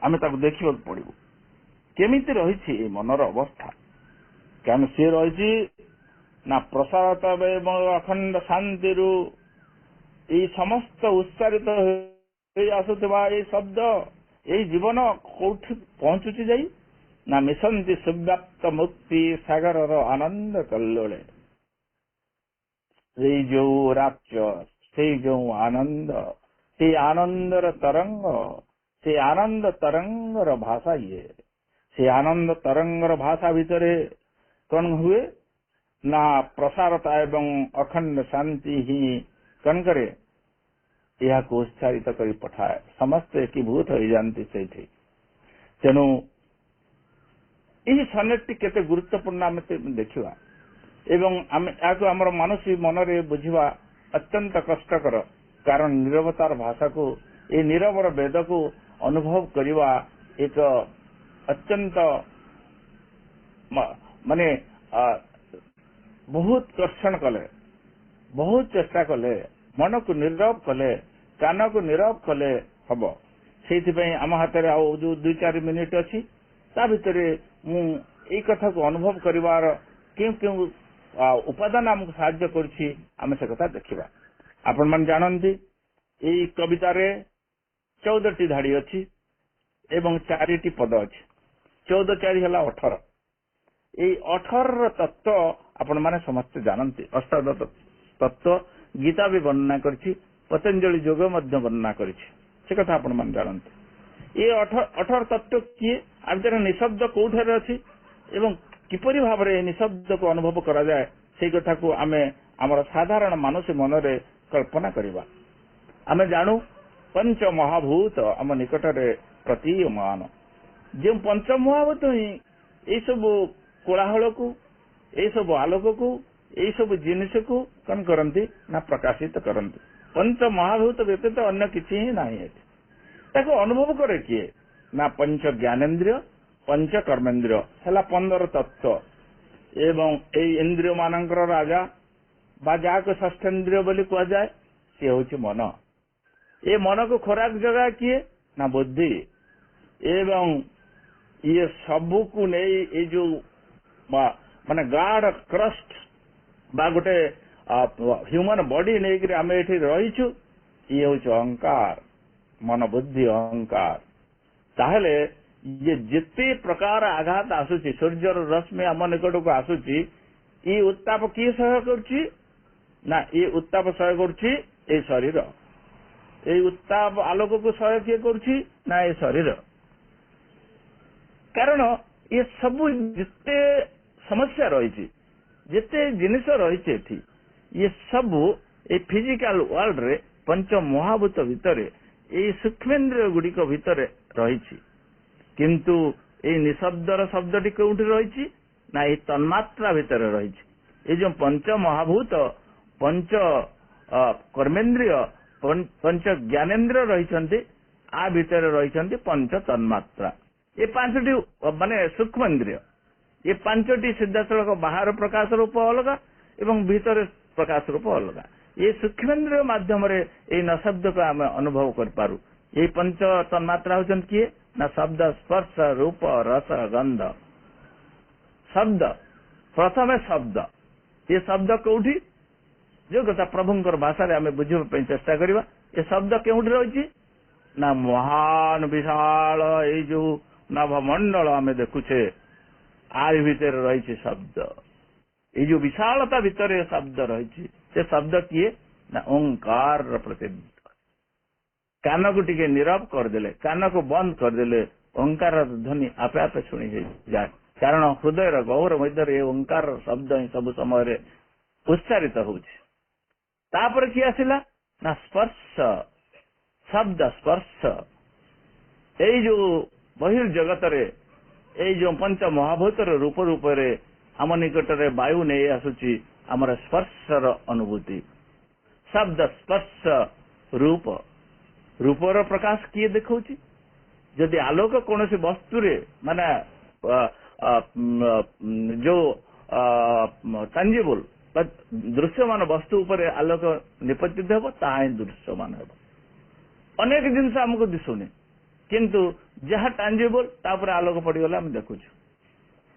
आमे ताको देखिबा पड़िबो केमिति रही मनर अवस्था कारण से रही ना प्रसारत एवं अखंड शांति रु समस्त उत्साहित आसुथिबा ये शब्द ये जीवन कोठी पहुंचुची जाई ना मिशंती सुव्याप्त मुक्ति सागर आनंद कल्लोले से जो राज्य से जो आनंद से आनंदर तरंगर भाषा ये से आनंद तरंगर भाषा भितरे कौन हुए ना प्रसारता एवं अखंड शांति ही कौन करे यह को उत्साहित कर पठाए समस्त एकीभूत हो जाती से तेणु यही सनेटटी केते गुरुत्वपूर्ण आम देखा एवं आमर मानसी मनरे बुझा अत्यंत कष्टकर कारण निरवतार भाषा को ये निरवर वेद को अनुभव करवा एक अत्यंत माने बहुत कर्षण कले बहुत चेष्टा कले मन को नीरव कले कान को नीरव कले ହବ। ସେଇଥିପାଇଁ ଆମ ହାତରେ ଆଉ ଯୋଉ 2-4 ମିନିଟ୍ ଅଛି ତା ଭିତରେ ମୁଁ ଏଇ କଥାକୁ ଅନୁଭବ କରିବାର କେଉଁ କେଉଁ ଉପାଦାନ ଆମକୁ ସାହାଯ୍ୟ କରୁଛି ଆମେ ସେ କଥା ଦେଖିବା। ଆପଣମାନେ ଜାଣନ୍ତି ଏଇ କବିତାରେ 14ଟି ଧାଡି ଅଛି ଏବଂ 4ଟି ପଦ ଅଛି। 14 4 ହେଲା 18। ଏଇ 18ର ତତ୍ତ୍ୱ ଆପଣମାନେ ସମସ୍ତେ ଜାଣନ୍ତି। ଅଷ୍ଟାଦଶ ତତ୍ତ୍ୱ ଗୀତା ବି ବର୍ଣ୍ଣନା କରିଛି, ପତଞ୍ଜଳି ଯୋଗ ମଧ୍ୟ ବର୍ଣ୍ଣନା କରିଛି, ସେ କଥା ଆପଣମାନେ ଜାଣନ୍ତି। ଏ 18 ତତ୍ତ୍ୱ କିଏ, ଆ ଭିତରେ ନିଃଶବ୍ଦ କୋଉଠାରେ ଅଛି ଏବଂ କିପରି ଭାବରେ ଏ ନିଃଶବ୍ଦକୁ ଅନୁଭବ କରାଯାଏ ସେଇ କଥାକୁ ଆମେ ଆମର ସାଧାରଣ ମାନସ ମନରେ କଳ୍ପନା କରିବା। ଆମେ ଜାଣୁ ପଞ୍ଚମହାଭୂତ ଆମ ନିକଟରେ ପ୍ରତୀୟମାନ। ଯେଉଁ ପଞ୍ଚମହାଭୂତ ହିଁ ଏଇସବୁ କୋଳାହଳକୁ, ଏଇସବୁ ଆଲୋକକୁ, ଏଇସବୁ ଜିନିଷକୁ କଣ କରନ୍ତି ନା ପ୍ରକାଶିତ କରନ୍ତି। ପଞ୍ଚମହାଭୂତ ବ୍ୟତୀତ ଅନ୍ୟ କିଛି ହିଁ ନାହିଁ ଏଠି। ତାକୁ ଅନୁଭବ କରେ କିଏ ନା ପଞ୍ଚ ଜ୍ଞାନେନ୍ଦ୍ରିୟ, ପଞ୍ଚ କର୍ମେନ୍ଦ୍ରିୟ ହେଲା 15 ତତ୍ତ୍ୱ ଏବଂ ଏଇ ଇନ୍ଦ୍ରିୟ ମାନଙ୍କର ରାଜା ବା ଯାହାକୁ ଷଷ୍ଠେନ୍ଦ୍ରିୟ ବୋଲି କୁହାଯାଏ ସିଏ ହଉଛି ମନ। ଏ ମନକୁ ଖୋରାକ ଯୋଗା କିଏ ନା ବୁଦ୍ଧି। ଏବଂ ଇଏ ସବୁକୁ ନେଇ ଏଇ ଯୋଉ ମାନେ ଗାଢ କ୍ରଷ୍ଟ ବା ଗୋଟେ ହ୍ୟୁମାନ ବଡି ନେଇକରି ଆମେ ଏଠି ରହିଛୁ, ଇଏ ହଉଛି ଅହଙ୍କାର, ମନ ବୁଦ୍ଧି ଅହଙ୍କାର। ତାହେଲେ ଇଏ ଯେତେ ପ୍ରକାର ଆଘାତ ଆସୁଛି, ସୂର୍ଯ୍ୟର ରଶ୍ମି ଆମ ନିକଟକୁ ଆସୁଛି, ଏ ଉତ୍ତାପ କିଏ ସହ୍ୟ କରୁଛି ନା ଏ ଉତ୍ତାପ ସହ୍ୟ କରୁଛି ଏଇ ଶରୀର। ଏଇ ଉତ୍ତାପ ଆଲୋକକୁ ସହ୍ୟ କିଏ କରୁଛି ନା ଏ ଶରୀର। କାରଣ ଏ ସବୁ ଯେତେ ସମସ୍ୟା ରହିଛି, ଯେତେ ଜିନିଷ ରହିଛି ଏଠି, ଇଏ ସବୁ ଏ ଫିଜିକାଲ ୱାର୍ଲଡରେ ପଞ୍ଚ ମହାଭୂତ ଭିତରେ ଏଇ ସୂକ୍ଷ୍ମେନ୍ଦ୍ରିୟ ଗୁଡିକ ଭିତରେ ରହିଛି। କିନ୍ତୁ ଏଇ ନିଃଶବ୍ଦର ଶବ୍ଦଟି କୋଉଠି ରହିଛି ନା ଏଇ ତନ୍ମାତ୍ରା ଭିତରେ ରହିଛି। ଏଇ ଯୋଉ ପଞ୍ଚ ମହାଭୂତ, ପଞ୍ଚ କର୍ମେନ୍ଦ୍ରିୟ, ପଞ୍ଚ ଜ୍ଞାନେନ୍ଦ୍ରିୟ ରହିଛନ୍ତି, ଆ ଭିତରେ ରହିଛନ୍ତି ପଞ୍ଚ ତନ୍ମାତ୍ରା। ଏ 5ଟି ମାନେ ସୂକ୍ଷ୍ମେନ୍ଦ୍ରିୟ। ଏ 5ଟି ସିଧାସଳଖ ବାହାର ପ୍ରକାଶ ରୂପ ଅଲଗା ଏବଂ ଭିତରେ ପ୍ରକାଶ ରୂପ ଅଲଗା। ଏ ସୂକ୍ଷ୍ମେନ୍ଦ୍ରିୟ ମାଧ୍ୟମରେ ଏଇ ନଶବ୍ଦକୁ ଆମେ ଅନୁଭବ କରିପାରୁ। ଏଇ ପଞ୍ଚ ତନ୍ମାତ୍ରା ହେଉଛନ୍ତି କିଏ ନା ଶବ୍ଦ, ସ୍ପର୍ଶ, ରୂପ, ରସ, ଗନ୍ଧ। ଶବ୍ଦ, ପ୍ରଥମେ ଶବ୍ଦ। ଏ ଶବ୍ଦ କୋଉଠି, ଯୋଉ କଥା ପ୍ରଭୁଙ୍କର ଭାଷାରେ ଆମେ ବୁଝିବା ପାଇଁ ଚେଷ୍ଟା କରିବା। ଏ ଶବ୍ଦ କେଉଁଠି ରହିଛି ନା ମହାନ ବିଶାଳ ଏଇ ଯୋଉ ନଭମଣ୍ଡଳ ଆମେ ଦେଖୁଛେ, ଆରି ଭିତରେ ରହିଛି ଶବ୍ଦ। ଏଇ ଯୋଉ ବିଶାଳତା ଭିତରେ ଶବ୍ଦ ରହିଛି, ସେ ଶବ୍ଦ କିଏ ନା ଓଙ୍କାରର ପ୍ରତିନିଧି। କାନକୁ ଟିକେ ନୀରବ କରିଦେଲେ, କାନକୁ ବନ୍ଦ କରିଦେଲେ ଓଙ୍କାରର ଧ୍ୱନି ଆପେ ଆପେ ଶୁଣି ହେଇଯାଏ। କାରଣ ହୃଦୟର ଗହ୍ୱର ମଧ୍ୟରେ ଏ ଓଙ୍କାରର ଶବ୍ଦ ହିଁ ସବୁ ସମୟରେ ଉଚ୍ଚାରିତ ହଉଛି। ତାପରେ କିଏ ଆସିଲା ନା ସ୍ପର୍ଶ, ଶବ୍ଦ ସ୍ପର୍ଶ। ଏଇ ଯୋଉ ବହିର୍ଜଗତରେ ଏଇ ଯୋଉ ପଞ୍ଚ ମହାଭୂତର ରୂପ ରୂପରେ ଆମ ନିକଟରେ ବାୟୁ ନେଇ ଆସୁଛି ଆମର ସ୍ପର୍ଶର ଅନୁଭୂତି। ଶବ୍ଦ, ସ୍ପର୍ଶ, ରୂପ। ରୂପର ପ୍ରକାଶ କିଏ ଦେଖଉଛି? ଯଦି ଆଲୋକ କୌଣସି ବସ୍ତୁରେ ମାନେ ଯୋଉ ଟାଞ୍ଜିବୁଲ ବା ଦୃଶ୍ୟମାନ ବସ୍ତୁ ଉପରେ ଆଲୋକ ନିପତିତ ହେବ, ତାହା ହିଁ ଦୃଶ୍ୟମାନ ହେବ। ଅନେକ ଜିନିଷ ଆମକୁ ଦିଶୁନି, କିନ୍ତୁ ଯାହା ଟାଞ୍ଜିବୁଲ ତା ଉପରେ ଆଲୋକ ପଡିଗଲେ ଆମେ ଦେଖୁଛୁ।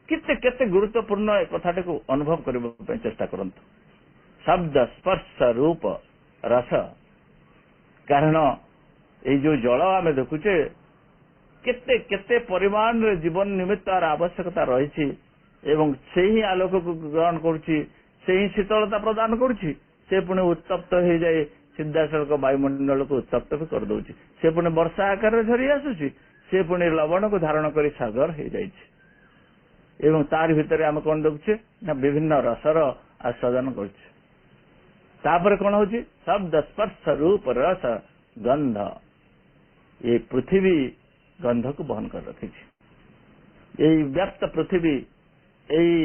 କେତେ କେତେ ଗୁରୁତ୍ୱପୂର୍ଣ୍ଣ ଏ କଥାଟିକୁ ଅନୁଭବ କରିବା ପାଇଁ ଚେଷ୍ଟା କରନ୍ତୁ। ଶବ୍ଦ, ସ୍ପର୍ଶ, ରୂପ, ରସ। କାରଣ ଏଇ ଯୋଉ ଜଳ ଆମେ ଦେଖୁଛେ, କେତେ କେତେ ପରିମାଣରେ ଜୀବନ ନିମିତ୍ତ ତାର ଆବଶ୍ୟକତା ରହିଛି ଏବଂ ସେହି ଆଲୋକକୁ ଗ୍ରହଣ କରୁଛି, ସେହି ଶୀତଳତା ପ୍ରଦାନ କରୁଛି। ସେ ପୁଣି ଉତ୍ତପ୍ତ ହେଇଯାଏ, ସିଧାସଳଖ ବାୟୁମଣ୍ଡଳକୁ ଉତ୍ତପ୍ତ ବି କରିଦଉଛି। ସେ ପୁଣି ବର୍ଷା ଆକାରରେ ଝରି ଆସୁଛି, ସେ ପୁଣି ଲବଣକୁ ଧାରଣ କରି ସାଗର ହେଇଯାଇଛି। ଏବଂ ତାରି ଭିତରେ ଆମେ କଣ ଦେଖୁଛେ ନା ବିଭିନ୍ନ ରସର ଆସ୍ୱାଦନ କରୁଛେ। ତାପରେ କଣ ହଉଛି? ଶବ୍ଦ, ସ୍ପର୍ଶ, ରୂପ, ରସ, ଗନ୍ଧ। ଏ ପୃଥିବୀ ଗନ୍ଧକୁ ବହନ କରି ରଖିଛି। ଏଇ ବ୍ୟକ୍ତ ପୃଥିବୀ, ଏଇ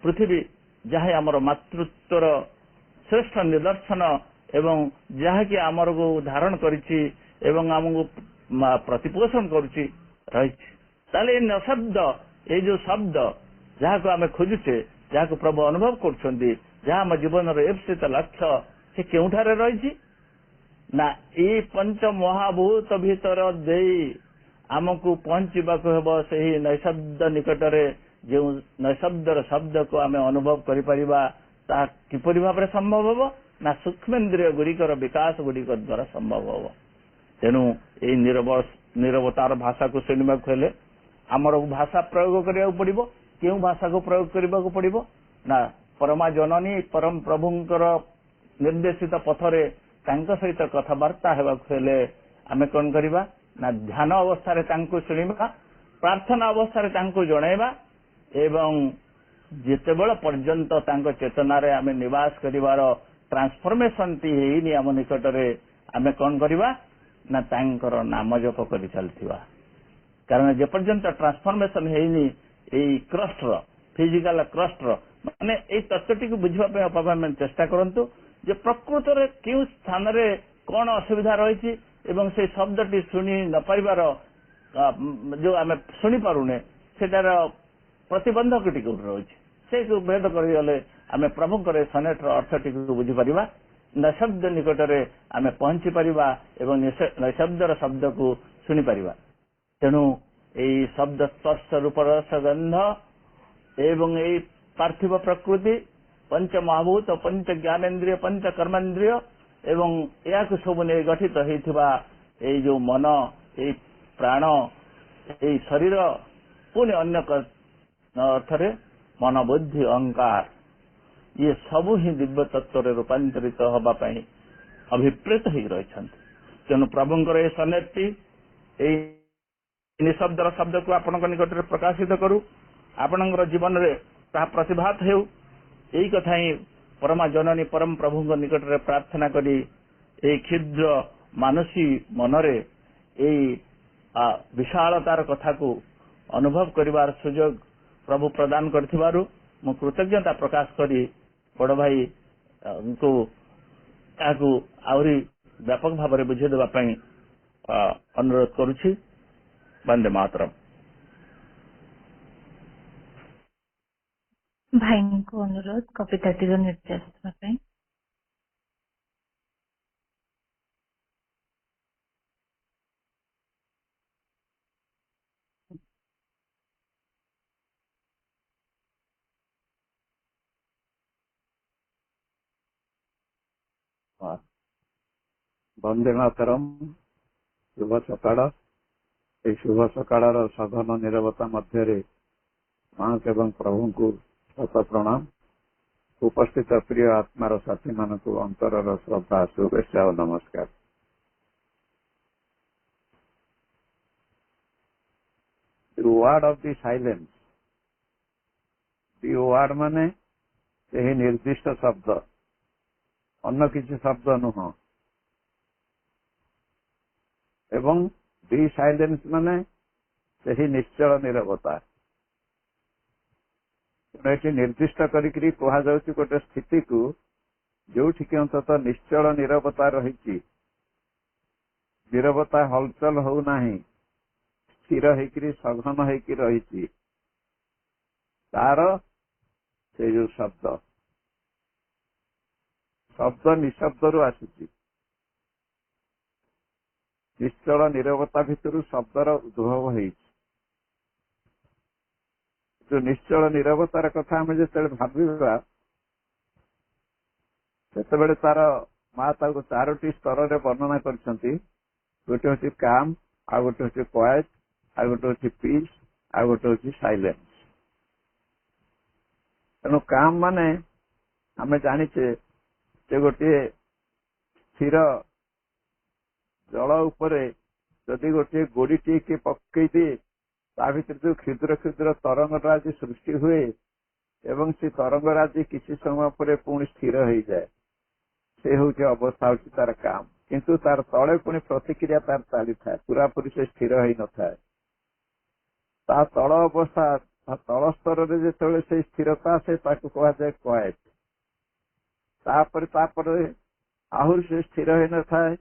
ପୃଥିବୀ ଯାହା ଆମର ମାତୃତ୍ୱର ଶ୍ରେଷ୍ଠ ନିଦର୍ଶନ ଏବଂ ଯାହାକି ଆମକୁ ଧାରଣ କରିଛି ଏବଂ ଆମକୁ ପ୍ରତିପୋଷଣ କରୁଛି ରହିଛି। ତାହେଲେ ଏଇ ନଶବ୍ଦ, ଏଇ ଯୋଉ ଶବ୍ଦ ଯାହାକୁ ଆମେ ଖୋଜୁଛେ, ଯାହାକୁ ପ୍ରଭୁ ଅନୁଭବ କରୁଛନ୍ତି, ଯାହା ଆମ ଜୀବନର ଏପ୍ସିତ ଲକ୍ଷ୍ୟ, ସେ କେଉଁଠାରେ ରହିଛି ନା ଏଇ ପଞ୍ଚ ମହାଭୂତ ଭିତର ଦେଇ ଆମକୁ ପହଞ୍ଚିବାକୁ ହେବ ସେହି ନୈଶବ୍ଦ ନିକଟରେ। ଯେଉଁ ନୈଶବ୍ଦର ଶବ୍ଦକୁ ଆମେ ଅନୁଭବ କରିପାରିବା ତାହା କିପରି ଭାବରେ ସମ୍ଭବ ହେବ? ନା ସୂକ୍ଷ୍ମେନ୍ଦ୍ରିୟ ଗୁଡ଼ିକର ବିକାଶ ଗୁଡ଼ିକ ଦ୍ୱାରା ସମ୍ଭବ ହେବ। ତେଣୁ ଏଇ ନିରବତାର ଭାଷାକୁ ଶୁଣିବାକୁ ହେଲେ ଆମର ଭାଷା ପ୍ରୟୋଗ କରିବାକୁ ପଡିବ। କେଉଁ ଭାଷାକୁ ପ୍ରୟୋଗ କରିବାକୁ ପଡିବ? ନା ପରମା ଜନନୀ ପରମ ପ୍ରଭୁଙ୍କର ନିର୍ଦ୍ଦେଶିତ ପଥରେ ତାଙ୍କ ସହିତ କଥାବାର୍ତ୍ତା ହେବାକୁ ହେଲେ ଆମେ କଣ କରିବା? ନା ଧ୍ୟାନ ଅବସ୍ଥାରେ ତାଙ୍କୁ ଶୁଣିବା, ପ୍ରାର୍ଥନା ଅବସ୍ଥାରେ ତାଙ୍କୁ ଜଣାଇବା ଏବଂ ଯେତେବେଳେ ପର୍ଯ୍ୟନ୍ତ ତାଙ୍କ ଚେତନାରେ ଆମେ ନିବାସ କରିବାର ଟ୍ରାନ୍ସଫର୍ମେସନଟି ହେଇନି ଆମ ନିକଟରେ, ଆମେ କଣ କରିବା? ନା ତାଙ୍କର ନାମ ଜପ କରି ଚାଲିଥିବା। କାରଣ ଯେପର୍ଯ୍ୟନ୍ତ ଟ୍ରାନ୍ସଫର୍ମେସନ ହେଇନି ଏଇ କ୍ରଷ୍ଟର, ଫିଜିକାଲ କ୍ରଷ୍ଟର, ମାନେ ଏଇ ତତ୍ତ୍ୱଟିକୁ ବୁଝିବା ପାଇଁ ଆପଣ ଚେଷ୍ଟା କରନ୍ତୁ ଯେ ପ୍ରକୃତରେ କେଉଁ ସ୍ଥାନରେ କଣ ଅସୁବିଧା ରହିଛି ଏବଂ ସେଇ ଶବ୍ଦଟି ଶୁଣି ନ ପାରିବାର ଯୋଉ ଆମେ ଶୁଣି ପାରୁନେ ସେଟାର ପ୍ରତିବନ୍ଧକଟି କୋଉଠି ରହିଛି, ସେଇକୁ ଭେଦ କରିଗଲେ ଆମେ ପ୍ରଭୁଙ୍କର ଏ ସନେଟର ଅର୍ଥଟିକୁ ବୁଝିପାରିବା। ନୈଶବ୍ଦ ନିକଟରେ ଆମେ ପହଞ୍ଚି ପାରିବା ଏବଂ ନୈଶବ୍ଦର ଶବ୍ଦକୁ ଶୁଣିପାରିବା। ତେଣୁ ଏଇ ଶବ୍ଦ ସ୍ପର୍ଶ ରୂପ ରସ ଗନ୍ଧ ଏବଂ ଏଇ ପାର୍ଥିବ ପ୍ରକୃତି, ପଞ୍ଚ ମହାଭୂତ, ପଞ୍ଚ ଜ୍ଞାନେନ୍ଦ୍ରିୟ, ପଞ୍ଚ କର୍ମେନ୍ଦ୍ରିୟ ଏବଂ ଏହାକୁ ସବୁ ନେଇ ଗଠିତ ହେଇଥିବା ଏଇ ଯୋଉ ମନ, ଏଇ ପ୍ରାଣ, ଏଇ ଶରୀର, ପୁଣି ଅନ୍ୟ ଅର୍ଥରେ ମନ, ବୁଦ୍ଧି, ଅହଙ୍କାର, ଇଏ ସବୁ ହିଁ ଦିବ୍ୟ ତତ୍ତ୍ୱରେ ରୂପାନ୍ତରିତ ହେବା ପାଇଁ ଅଭିପ୍ରେତ ହେଇ ରହିଛନ୍ତି। ତେଣୁ ପ୍ରଭୁଙ୍କର ଏ ସନେଟଟି ଏଇ ନିଶବ୍ଦର ଶବ୍ଦକୁ ଆପଣଙ୍କ ନିକଟରେ ପ୍ରକାଶିତ କରୁ, ଆପଣଙ୍କର ଜୀବନରେ ତାହା ପ୍ରତିଭାତ ହେଉ, ଏଇ କଥା ହିଁ ପରମା ଜନନୀ ପରମ ପ୍ରଭୁଙ୍କ ନିକଟରେ ପ୍ରାର୍ଥନା କରି ଏଇ କ୍ଷୁଦ୍ର ମାନସୀ ମନରେ ଏଇ ବିଶାଳତାର କଥାକୁ ଅନୁଭବ କରିବାର ସୁଯୋଗ ପ୍ରଭୁ ପ୍ରଦାନ କରିଥିବାରୁ ମୁଁ କୃତଜ୍ଞତା ପ୍ରକାଶ କରି ବଡ଼ ଭାଇଙ୍କୁ ଏହାକୁ ଆହୁରି ବ୍ୟାପକ ଭାବରେ ବୁଝେଇ ଦେବା ପାଇଁ ଅନୁରୋଧ କରୁଛି। ବନ୍ଦେ ମାତରମ୍। ଭାଇଙ୍କୁ ଅନୁରୋଧ କବିତାଟିର ନିର୍ଦ୍ଦେଶ ଦେବା ପାଇଁ। ବନ୍ଦେ ମାତରମ୍। ଶୁଭ ସକାଳ। এই শুভ ସକାଳର ସଘନ ନିରବତା ମଧ୍ୟରେ ମାଙ୍କୁ ଏବଂ ପ୍ରଭୁଙ୍କୁ ଶତ ପ୍ରଣାମ। ଉପସ୍ଥିତ ପ୍ରିୟ ଆତ୍ମାର ସାଥୀମାନଙ୍କୁ ଅନ୍ତରର ଶ୍ରଦ୍ଧା, ଶୁଭେଚ୍ଛା ଓ ନମସ୍କାର। The word of the silence। The word ମାନେ ସେହି ନିର୍ଦ୍ଦିଷ୍ଟ ଶବ୍ଦ, ଅନ୍ୟ କିଛି ଶବ୍ଦ ନୁହଁ। ଏବଂ the silence ମାନେ ସେହି ନିଶ୍ଚଳ ନିରବତା। ଏଠି ନିର୍ଦ୍ଦିଷ୍ଟ କରିକି କୁହାଯାଉଛି ଗୋଟେ ସ୍ଥିତିକୁ ଯୋଉଠିକି ଅନ୍ତତଃ ନିଶ୍ଚଳ ନିରବତା ରହିଛି, ନିରବତା ହଲଚଲ ହଉନାହିଁ, ସ୍ଥିର ହେଇକିରି ସଘନ ହେଇକି ରହିଛି, ତାର ସେ ଯୋଉ ଶବ୍ଦ ନିଶବ୍ଦରୁ ଆସିଛି। ନିଶ୍ଚଳ ନିରବତା ଭିତରୁ ଶବ୍ଦର ଉଦ୍ଭବ ହେଇଛି। ଯୋଉ ନିଶ୍ଚଳ ନିରବତାର କଥା ଆମେ ଯେତେବେଳେ ଭାବିବା, ସେତେବେଳେ ତାର ମା ତାକୁ 4ଟି ସ୍ତରରେ ବର୍ଣ୍ଣନା କରିଛନ୍ତି। ଗୋଟେ ହଉଛି କାମ୍, ଆଉ ଗୋଟେ ହଉଛି କ୍ୱାଏଟ୍, ଆଉ ଗୋଟେ ହଉଛି ପିସ୍, ଆଉ ଗୋଟେ ହଉଛି ସାଇଲେନ୍ସ। ତେଣୁ କାମ୍ ମାନେ ଆମେ ଜାଣିଛେ ଯେ ଗୋଟିଏ ସ୍ଥିର ଜଳ ଉପରେ ଯଦି ଗୋଟିଏ ଗୋଡିଟିଏ କିଏ ପକେଇ ଦିଏ, ତା ଭିତରେ ଯୋଉ କ୍ଷୁଦ୍ର କ୍ଷୁଦ୍ର ତରଙ୍ଗ ରାଜି ସୃଷ୍ଟି ହୁଏ ଏବଂ ସେ ତରଙ୍ଗ ରାଜି କିଛି ସମୟ ପରେ ପୁଣି ସ୍ଥିର ହେଇଯାଏ, ସେ ହଉଛି ଅବସ୍ଥା ହଉଛି ତାର କାମ୍। କିନ୍ତୁ ତାର ତଳେ ପୁଣି ପ୍ରତିକ୍ରିୟା ତାର ଚାଲିଥାଏ, ପୁରାପୁରି ସେ ସ୍ଥିର ହେଇନଥାଏ। ତା ତଳ ଅବସ୍ଥା, ତଳ ସ୍ତରରେ ଯେତେବେଳେ ସେଇ ସ୍ଥିରତା ଆସେ ତାକୁ କୁହାଯାଏ କ୍ୱାଏଟ୍। ତାପରେ ଆହୁରି ସେ ସ୍ଥିର ହେଇନଥାଏ,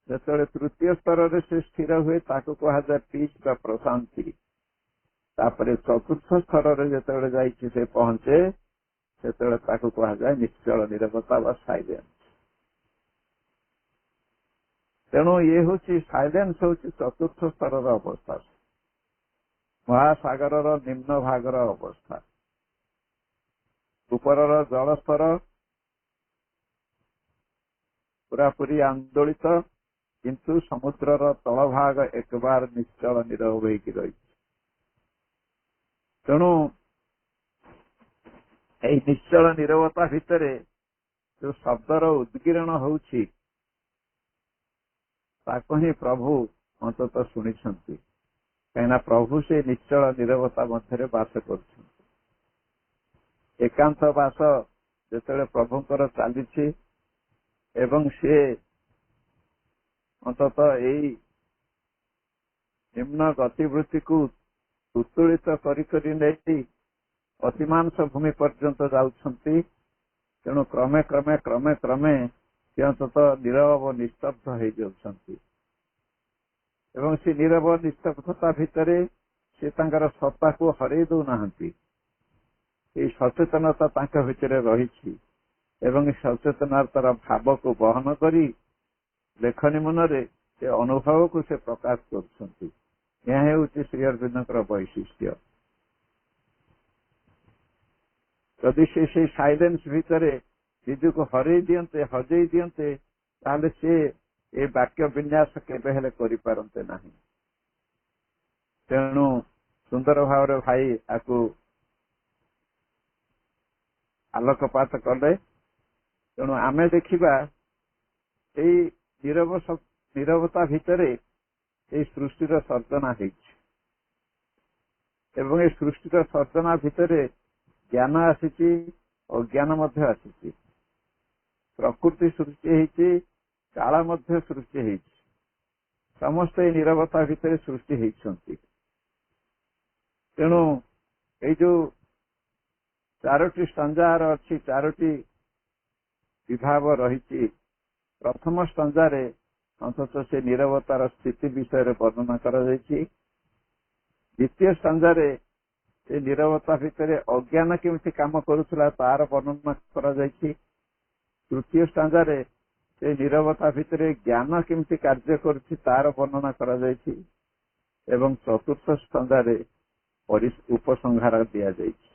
ଯେତେବେଳେ ତୃତୀୟ ସ୍ତରରେ ସେ ସ୍ଥିର ହୁଏ ତାକୁ କୁହାଯାଏ ପିସ୍ ବା ପ୍ରଶାନ୍ତି। ତାପରେ ଚତୁର୍ଥ ସ୍ତରରେ ଯେତେବେଳେ ଯାଇକି ସେ ପହଞ୍ଚେ, ସେତେବେଳେ ତାକୁ କୁହାଯାଏ ନିଶ୍ଚଳ ନିରବତା ବା ସାଇଲେନ୍ସ। ତେଣୁ ଇଏ ହଉଛି ସାଇଲେନ୍ସ ହଉଛି ଚତୁର୍ଥ ସ୍ତରର ଅବସ୍ଥା, ମହାସାଗରର ନିମ୍ନ ଭାଗର ଅବସ୍ଥା। ଉପରର ଜଳସ୍ତର ପୁରାପୁରି ଆନ୍ଦୋଳିତ, କିନ୍ତୁ ସମୁଦ୍ରର ତଳଭାଗ ଏକବାର ନିଶ୍ଚଳ ନିରବ ହୋଇକି ରହିଛି। ତେଣୁ ଏହି ନିଶ୍ଚଳ ନିରବତା ଭିତରେ ଯୋଉ ଶବ୍ଦର ଉଦ୍ଗୀରଣ ହଉଛି ତାକୁ ହିଁ ପ୍ରଭୁ ଅନ୍ତତଃ ଶୁଣିଛନ୍ତି, କାହିଁକିନା ପ୍ରଭୁ ସେ ନିଶ୍ଚଳ ନିରବତା ମଧ୍ୟରେ ବାସ କରୁଛନ୍ତି। ଏକାନ୍ତ ବାସ ଯେତେବେଳେ ପ୍ରଭୁଙ୍କର ଚାଲିଛି ଏବଂ ସେ ଅନ୍ତତଃ ଏଇ ନିମ୍ନ ଗତିବୃତ୍ତିକୁ ଉତ୍ତୋଳିତ କରି କରି ନେଇ ଅତିମାଂସ ଭୂମି ପର୍ଯ୍ୟନ୍ତ ଯାଉଛନ୍ତି, ତେଣୁ କ୍ରମେ କ୍ରମେ କ୍ରମେ କ୍ରମେ ସେ ଅନ୍ତତଃ ନିରବ ନିସ୍ତବ୍ଧ ହେଇଯାଉଛନ୍ତି ଏବଂ ସେ ନିରବ ନିସ୍ତବ୍ଧତା ଭିତରେ ସେ ତାଙ୍କର ସତ୍ତାକୁ ହରେଇ ଦଉନାହାନ୍ତି। ଏହି ସଚେତନତା ତାଙ୍କ ଭିତରେ ରହିଛି ଏବଂ ସଚେତନତାର ଭାବକୁ ବହନ କରି ଲେଖନୀ ମନରେ ସେ ଅନୁଭବକୁ ସେ ପ୍ରକାଶ କରୁଛନ୍ତି। ଏହା ହେଉଛି ଶ୍ରୀ ଅରବିନ୍ଦଙ୍କର ବୈଶିଷ୍ଟ୍ୟ। ଯଦି ସେ ସେଇ ସାଇଲେନ୍ସ ଭିତରେ ନିଜକୁ ହରେଇ ଦିଅନ୍ତେ, ହଜେଇ ଦିଅନ୍ତେ, ତାହେଲେ ସେ ଏ ବାକ୍ୟ ବିନ୍ୟାସ କେବେ ହେଲେ କରିପାରନ୍ତେ ନାହିଁ। ତେଣୁ ସୁନ୍ଦର ଭାବରେ ଭାଇ ଆକୁ ଆଲୋକପାତ କଲେ। ତେଣୁ ଆମେ ଦେଖିବା ଏଇ ନିରବତା ଭିତରେ এই ସୃଷ୍ଟିର ସର୍ଜନା ହେଇଛି ଏବଂ এই ସୃଷ୍ଟିର ସର୍ଜନା ଭିତରେ ଜ୍ଞାନ ଆସିଛି, ଅଜ୍ଞାନ ମଧ୍ୟ ଆସିଛି। ପ୍ରକୃତି ସୃଷ୍ଟି ହେଇଛି, କାଳ ମଧ୍ୟ ସୃଷ୍ଟି ହେଇଛି। ସମସ୍ତେ ଏହି ନିରବତା ଭିତରେ ସୃଷ୍ଟି ହେଇଛନ୍ତି। ତେଣୁ ଏଇ ଯୋଉ ଚାରୋଟି ସ୍ତଞ୍ଜାର ଅଛି, ଚାରୋଟି ବିଭାଗ ରହିଛି, ପ୍ରଥମ ସ୍ତଞ୍ଜାରେ ଅନ୍ତତଃ ସେ ନିରବତାର ସ୍ଥିତି ବିଷୟରେ ବର୍ଣ୍ଣନା କରାଯାଇଛି। ଦ୍ୱିତୀୟ ସ୍ତଞ୍ଜାରେ ସେ ନିରବତା ଭିତରେ ଅଜ୍ଞାନ କେମିତି କାମ କରୁଥିଲା ତାର ବର୍ଣ୍ଣନା କରାଯାଇଛି। ତୃତୀୟ ସ୍ତଞ୍ଜାରେ ସେ ନିରବତା ଭିତରେ ଜ୍ଞାନ କେମିତି କାର୍ଯ୍ୟ କରୁଛି ତାର ବର୍ଣ୍ଣନା କରାଯାଇଛି ଏବଂ ଚତୁର୍ଥ ସ୍ତଞ୍ଜାରେ ଉପସଂହାର ଦିଆଯାଇଛି।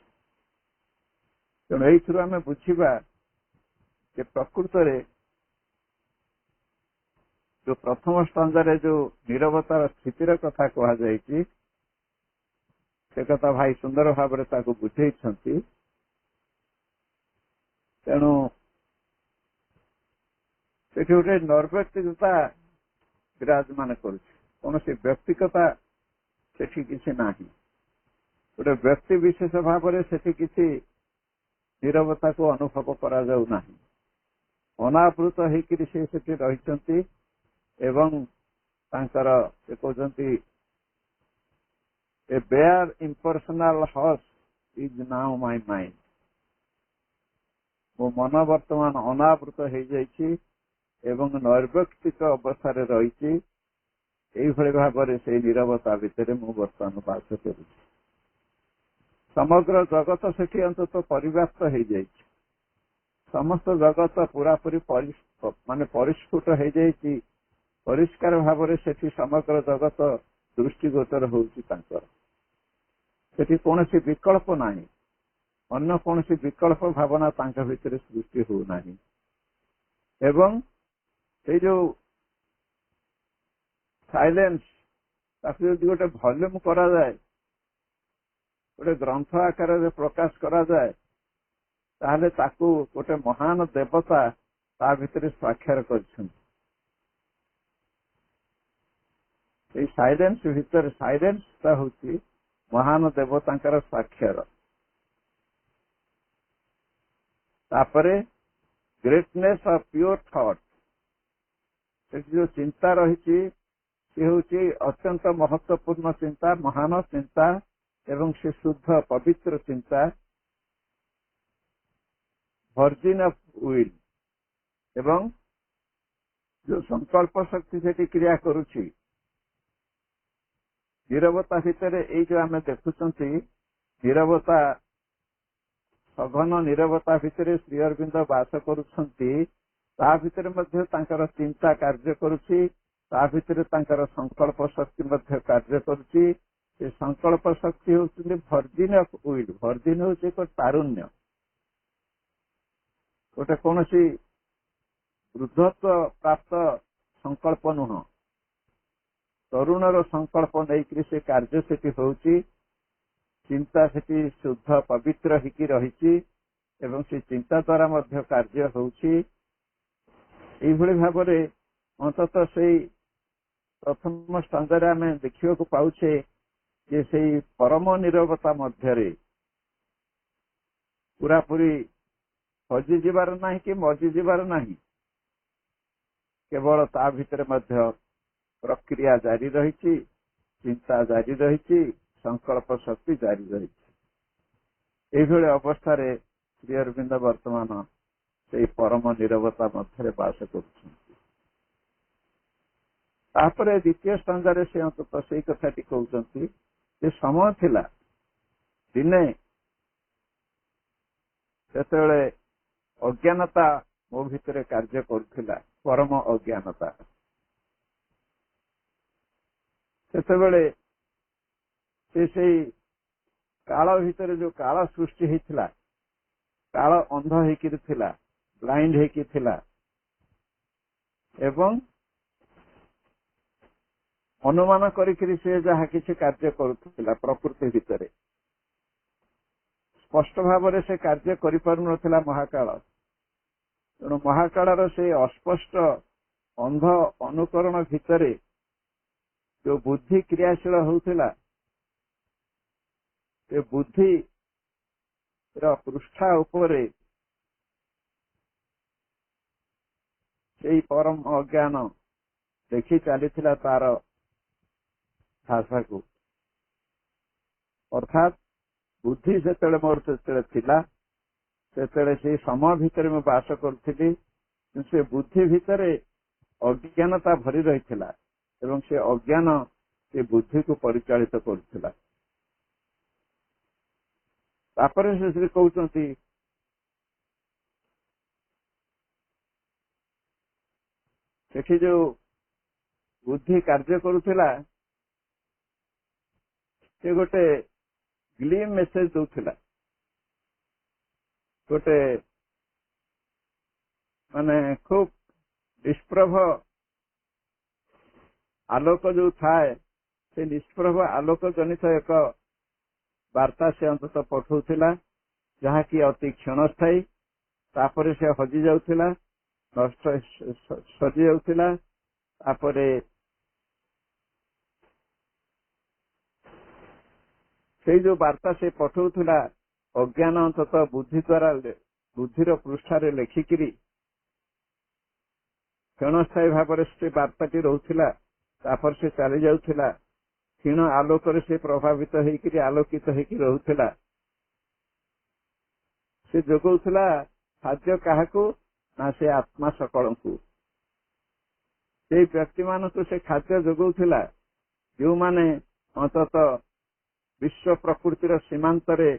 ତେଣୁ ଏଇଥିରୁ ଆମେ ବୁଝିବା ଯେ ପ୍ରକୃତରେ ଯୋଉ ପ୍ରଥମ ସ୍ତଞ୍ଜାରେ ଯୋଉ ନିରବତାର ସ୍ଥିତିର କଥା କୁହାଯାଇଛି ସେ କଥା ଭାଇ ସୁନ୍ଦର ଭାବରେ ତାକୁ ବୁଝେଇଛନ୍ତି। ତେଣୁ ସେଠି ଗୋଟେ ନୈର୍ବ୍ୟକ୍ତିକତା ବିରାଜମାନ କରୁଛି, କୌଣସି ବ୍ୟକ୍ତିଗତା ସେଠି କିଛି ନାହିଁ। ଗୋଟେ ବ୍ୟକ୍ତି ବିଶେଷ ଭାବରେ ସେଠି କିଛି ନିରବତାକୁ ଅନୁଭବ କରାଯାଉ ନାହିଁ। ଅନାବୃତ ହେଇକିରି ସେ ସେଠି ରହିଛନ୍ତି ଏବଂ ତାଙ୍କର ସେ କହୁଛନ୍ତି A bare impersonal hush is now my mind। ମୋ ମନ ବର୍ତ୍ତମାନ ଅନାବୃତ ହେଇଯାଇଛି ଏବଂ ନୈର୍ବ୍ୟକ୍ତିକ ଅବସ୍ଥାରେ ରହିଛି। ଏଇଭଳି ଭାବରେ ସେଇ ନିରବତା ଭିତରେ ମୁଁ ବର୍ତ୍ତମାନ ବାସ କରୁଛି। ସମଗ୍ର ଜଗତ ସେଠି ଅନ୍ତତଃ ପରିବ୍ୟାପ୍ତ ହେଇଯାଇଛି। ସମସ୍ତ ଜଗତ ପୁରାପୁରି ପରିସ୍ଫୁଟ ହେଇଯାଇଛି। ପରିଷ୍କାର ଭାବରେ ସେଠି ସମଗ୍ର ଜଗତ ଦୃଷ୍ଟିଗୋଚର ହେଉଛି ତାଙ୍କର। ସେଠି କୌଣସି ବିକଳ୍ପ ନାହିଁ, ଅନ୍ୟ କୌଣସି ବିକଳ୍ପ ଭାବନା ତାଙ୍କ ଭିତରେ ସୃଷ୍ଟି ହେଉନାହିଁ। ଏବଂ ସେଇ ଯୋଉ ସାଇଲେନ୍ସ ତାକୁ ଯଦି ଗୋଟେ ଭଲ୍ୟୁମ କରାଯାଏ, ଗୋଟେ ଗ୍ରନ୍ଥ ଆକାରରେ ପ୍ରକାଶ କରାଯାଏ, ତାହେଲେ ତାକୁ ଗୋଟେ ମହାନ ଦେବତା ତା ଭିତରେ ସ୍ୱାକ୍ଷର କରିଛନ୍ତି। এই ସାଇଲେନ୍ସ ଭିତରେ ସାଇଲେନ୍ସଟା ହେଉଛି ମହାନ ଦେବତାଙ୍କର ସ୍ୱାକ୍ଷର। ତାପରେ ଗ୍ରେଟନେସ୍ ଅଫ ପିଓର ଥଟ୍, ସେଠି ଯୋଉ ଚିନ୍ତା ରହିଛି ସେ ହେଉଛି ଅତ୍ୟନ୍ତ ମହତ୍ୱପୂର୍ଣ୍ଣ ଚିନ୍ତା, ମହାନ ଚିନ୍ତା ଏବଂ ସେ ଶୁଦ୍ଧ ପବିତ୍ର ଚିନ୍ତା। ଭର୍ଜିନ୍ ଅଫ ୱିଲ୍ ଏବଂ ଯୋଉ ସଂକଳ୍ପ ଶକ୍ତି ସେଠି କ୍ରିୟା କରୁଛି। ନିରବତା ଭିତରେ ଏଇ ଯୋଉ ଆମେ ଦେଖୁଛନ୍ତି ନିରବତା, ସଘନ ନିରବତା ଭିତରେ ଶ୍ରୀ ଅରବିନ୍ଦ ବାସ କରୁଛନ୍ତି, ତା ଭିତରେ ମଧ୍ୟ ତାଙ୍କର ଚିନ୍ତା କାର୍ଯ୍ୟ କରୁଛି ତା ଭିତରେ ତାଙ୍କର ସଂକଳ୍ପ ଶକ୍ତି ମଧ୍ୟ କାର୍ଯ୍ୟ କରୁଛି। ସେ ସଂକଳ୍ପ ଶକ୍ତି ହେଉଛନ୍ତି ଭର୍ଜିନ୍ ଅଫ୍ ୱିଲ୍। ଭର୍ଜିନ୍ ହେଉଛି ଏକ ତାରୁଣ୍ୟ, ଗୋଟେ କୌଣସି ବୃଦ୍ଧତ୍ୱ ପ୍ରାପ୍ତ ସଂକଳ୍ପ ନୁହଁ, ତରୁଣର ସଂକଳ୍ପ ନେଇକରି ସେ କାର୍ଯ୍ୟ ସେଠି ହଉଛି। ଚିନ୍ତା ସେଠି ଶୁଦ୍ଧ ପବିତ୍ର ହେଇକି ରହିଛି ଏବଂ ସେ ଚିନ୍ତା ଦ୍ୱାରା ମଧ୍ୟ କାର୍ଯ୍ୟ ହଉଛି। ଏଇଭଳି ଭାବରେ ଅନ୍ତତଃ ସେଇ ପ୍ରଥମ ସ୍ତରରେ ଆମେ ଦେଖିବାକୁ ପାଉଛେ ଯେ ସେଇ ପରମ ନିରବତା ମଧ୍ୟରେ ପୁରାପୁରି ହଜିଯିବାର ନାହିଁ କି ମଜିଯିବାର ନାହିଁ, କେବଳ ତା ଭିତରେ ମଧ୍ୟ ପ୍ରକ୍ରିୟା ଜାରି ରହିଛି, ଚିନ୍ତା ଜାରି ରହିଛି, ସଂକଳ୍ପ ଶକ୍ତି ଜାରି ରହିଛି। ଏଇଭଳି ଅବସ୍ଥାରେ ଶ୍ରୀ ଅରବିନ୍ଦ ବର୍ତ୍ତମାନ ସେଇ ପରମ ନିରବତା ମଧ୍ୟରେ ବାସ କରୁଛନ୍ତି। ତାପରେ ଦ୍ୱିତୀୟ ସ୍ତରରେ ସେ ଅନ୍ତତଃ ସେଇ କଥାଟି କହୁଛନ୍ତି ଯେ ସମୟ ଥିଲା ଦିନେ ସେତେବେଳେ ଅଜ୍ଞାନତା ମୋ ଭିତରେ କାର୍ଯ୍ୟ କରୁଥିଲା, ପରମ ଅଜ୍ଞାନତା। ସେତେବେଳେ ସେ ସେଇ କାଳ ଭିତରେ ଯୋଉ କାଳ ସୃଷ୍ଟି ହେଇଥିଲା, କାଳ ଅନ୍ଧ ହେଇକିରି ଥିଲା, ବ୍ଲାଇଣ୍ଡ ହେଇକି ଥିଲା ଏବଂ ଅନୁମାନ କରିକିରି ସେ ଯାହା କିଛି କାର୍ଯ୍ୟ କରୁଥିଲା ପ୍ରକୃତି ଭିତରେ, ସ୍ପଷ୍ଟ ଭାବରେ ସେ କାର୍ଯ୍ୟ କରିପାରୁନଥିଲା ମହାକାଳ। ତେଣୁ ମହାକାଳର ସେ ଅସ୍ପଷ୍ଟ ଅନ୍ଧ ଅନୁକରଣ ଭିତରେ ଯୋଉ ବୁଦ୍ଧି କ୍ରିୟାଶୀଳ ହେଉଥିଲା, ସେ ବୁଦ୍ଧିର ପୃଷ୍ଠା ଉପରେ ସେଇ ପରମ ଅଜ୍ଞାନ ଦେଖି ଚାଲିଥିଲା ତାର ଭାଷାକୁ। ଅର୍ଥାତ୍ ବୁଦ୍ଧି ଯେତେବେଳେ ମୋର ସେତେବେଳେ ଥିଲା, ସେତେବେଳେ ସେଇ ସମୟ ଭିତରେ ମୁଁ ବାସ କରୁଥିଲି, ସେ ବୁଦ୍ଧି ଭିତରେ ଅଜ୍ଞାନତା ଭରି ରହିଥିଲା ଏବଂ ସେ ଅଜ୍ଞାନ ସେ ବୁଦ୍ଧିକୁ ପରିଚାଳିତ କରୁଥିଲା। ତାପରେ ସେ କହୁଛନ୍ତି ସେଠି ଯୋଉ ବୁଦ୍ଧି କାର୍ଯ୍ୟ କରୁଥିଲା, ସେ ଗୋଟେ ଗ୍ଲିମ୍ ମେସେଜ ଦଉଥିଲା, ଗୋଟେ ମାନେ ଖୁବ ନିଷ୍ପ୍ରଭ ଆଲୋକ ଯୋଉ ଥାଏ, ସେ ନିଷ୍ପ୍ରଭ ଆଲୋକ ଜନିତ ଏକ ବାର୍ତ୍ତା ସେ ଅନ୍ତତଃ ପଠାଉଥିଲା, ଯାହାକି ଅତି କ୍ଷଣସ୍ଥାୟୀ। ତାପରେ ସେ ହଜି ଯାଉଥିଲା, ନଷ୍ଟ ସଜି ଯାଉଥିଲା। ତାପରେ ସେଇ ଯୋଉ ବାର୍ତ୍ତା ସେ ପଠାଉଥିଲା, ଅଜ୍ଞାନ ଅନ୍ତତଃ ବୁଦ୍ଧି ଦ୍ୱାରା ବୁଦ୍ଧିର ପୃଷ୍ଠାରେ ଲେଖିକିରି କ୍ଷଣସ୍ଥାୟୀ ଭାବରେ ସେ ବାର୍ତ୍ତାଟି ରହୁଥିଲା। ତାପରେ ସେ ଚାଲି ଯାଉଥିଲା, କ୍ଷୀଣ ଆଲୋକରେ ସେ ପ୍ରଭାବିତ ହେଇକିରି ଆଲୋକିତ ହେଇକି ରହୁଥିଲା। ସେ ଯୋଗଉଥିଲା ଖାଦ୍ୟ କାହାକୁ ନା ସେ ଆତ୍ମା ସକଳଙ୍କୁ। ସେଇ ବ୍ୟକ୍ତିମାନଙ୍କୁ ସେ ଖାଦ୍ୟ ଯୋଗଉଥିଲା ଯେଉଁମାନେ ଅନ୍ତତଃ ବିଶ୍ୱ ପ୍ରକୃତିର ସୀମାନ୍ତରେ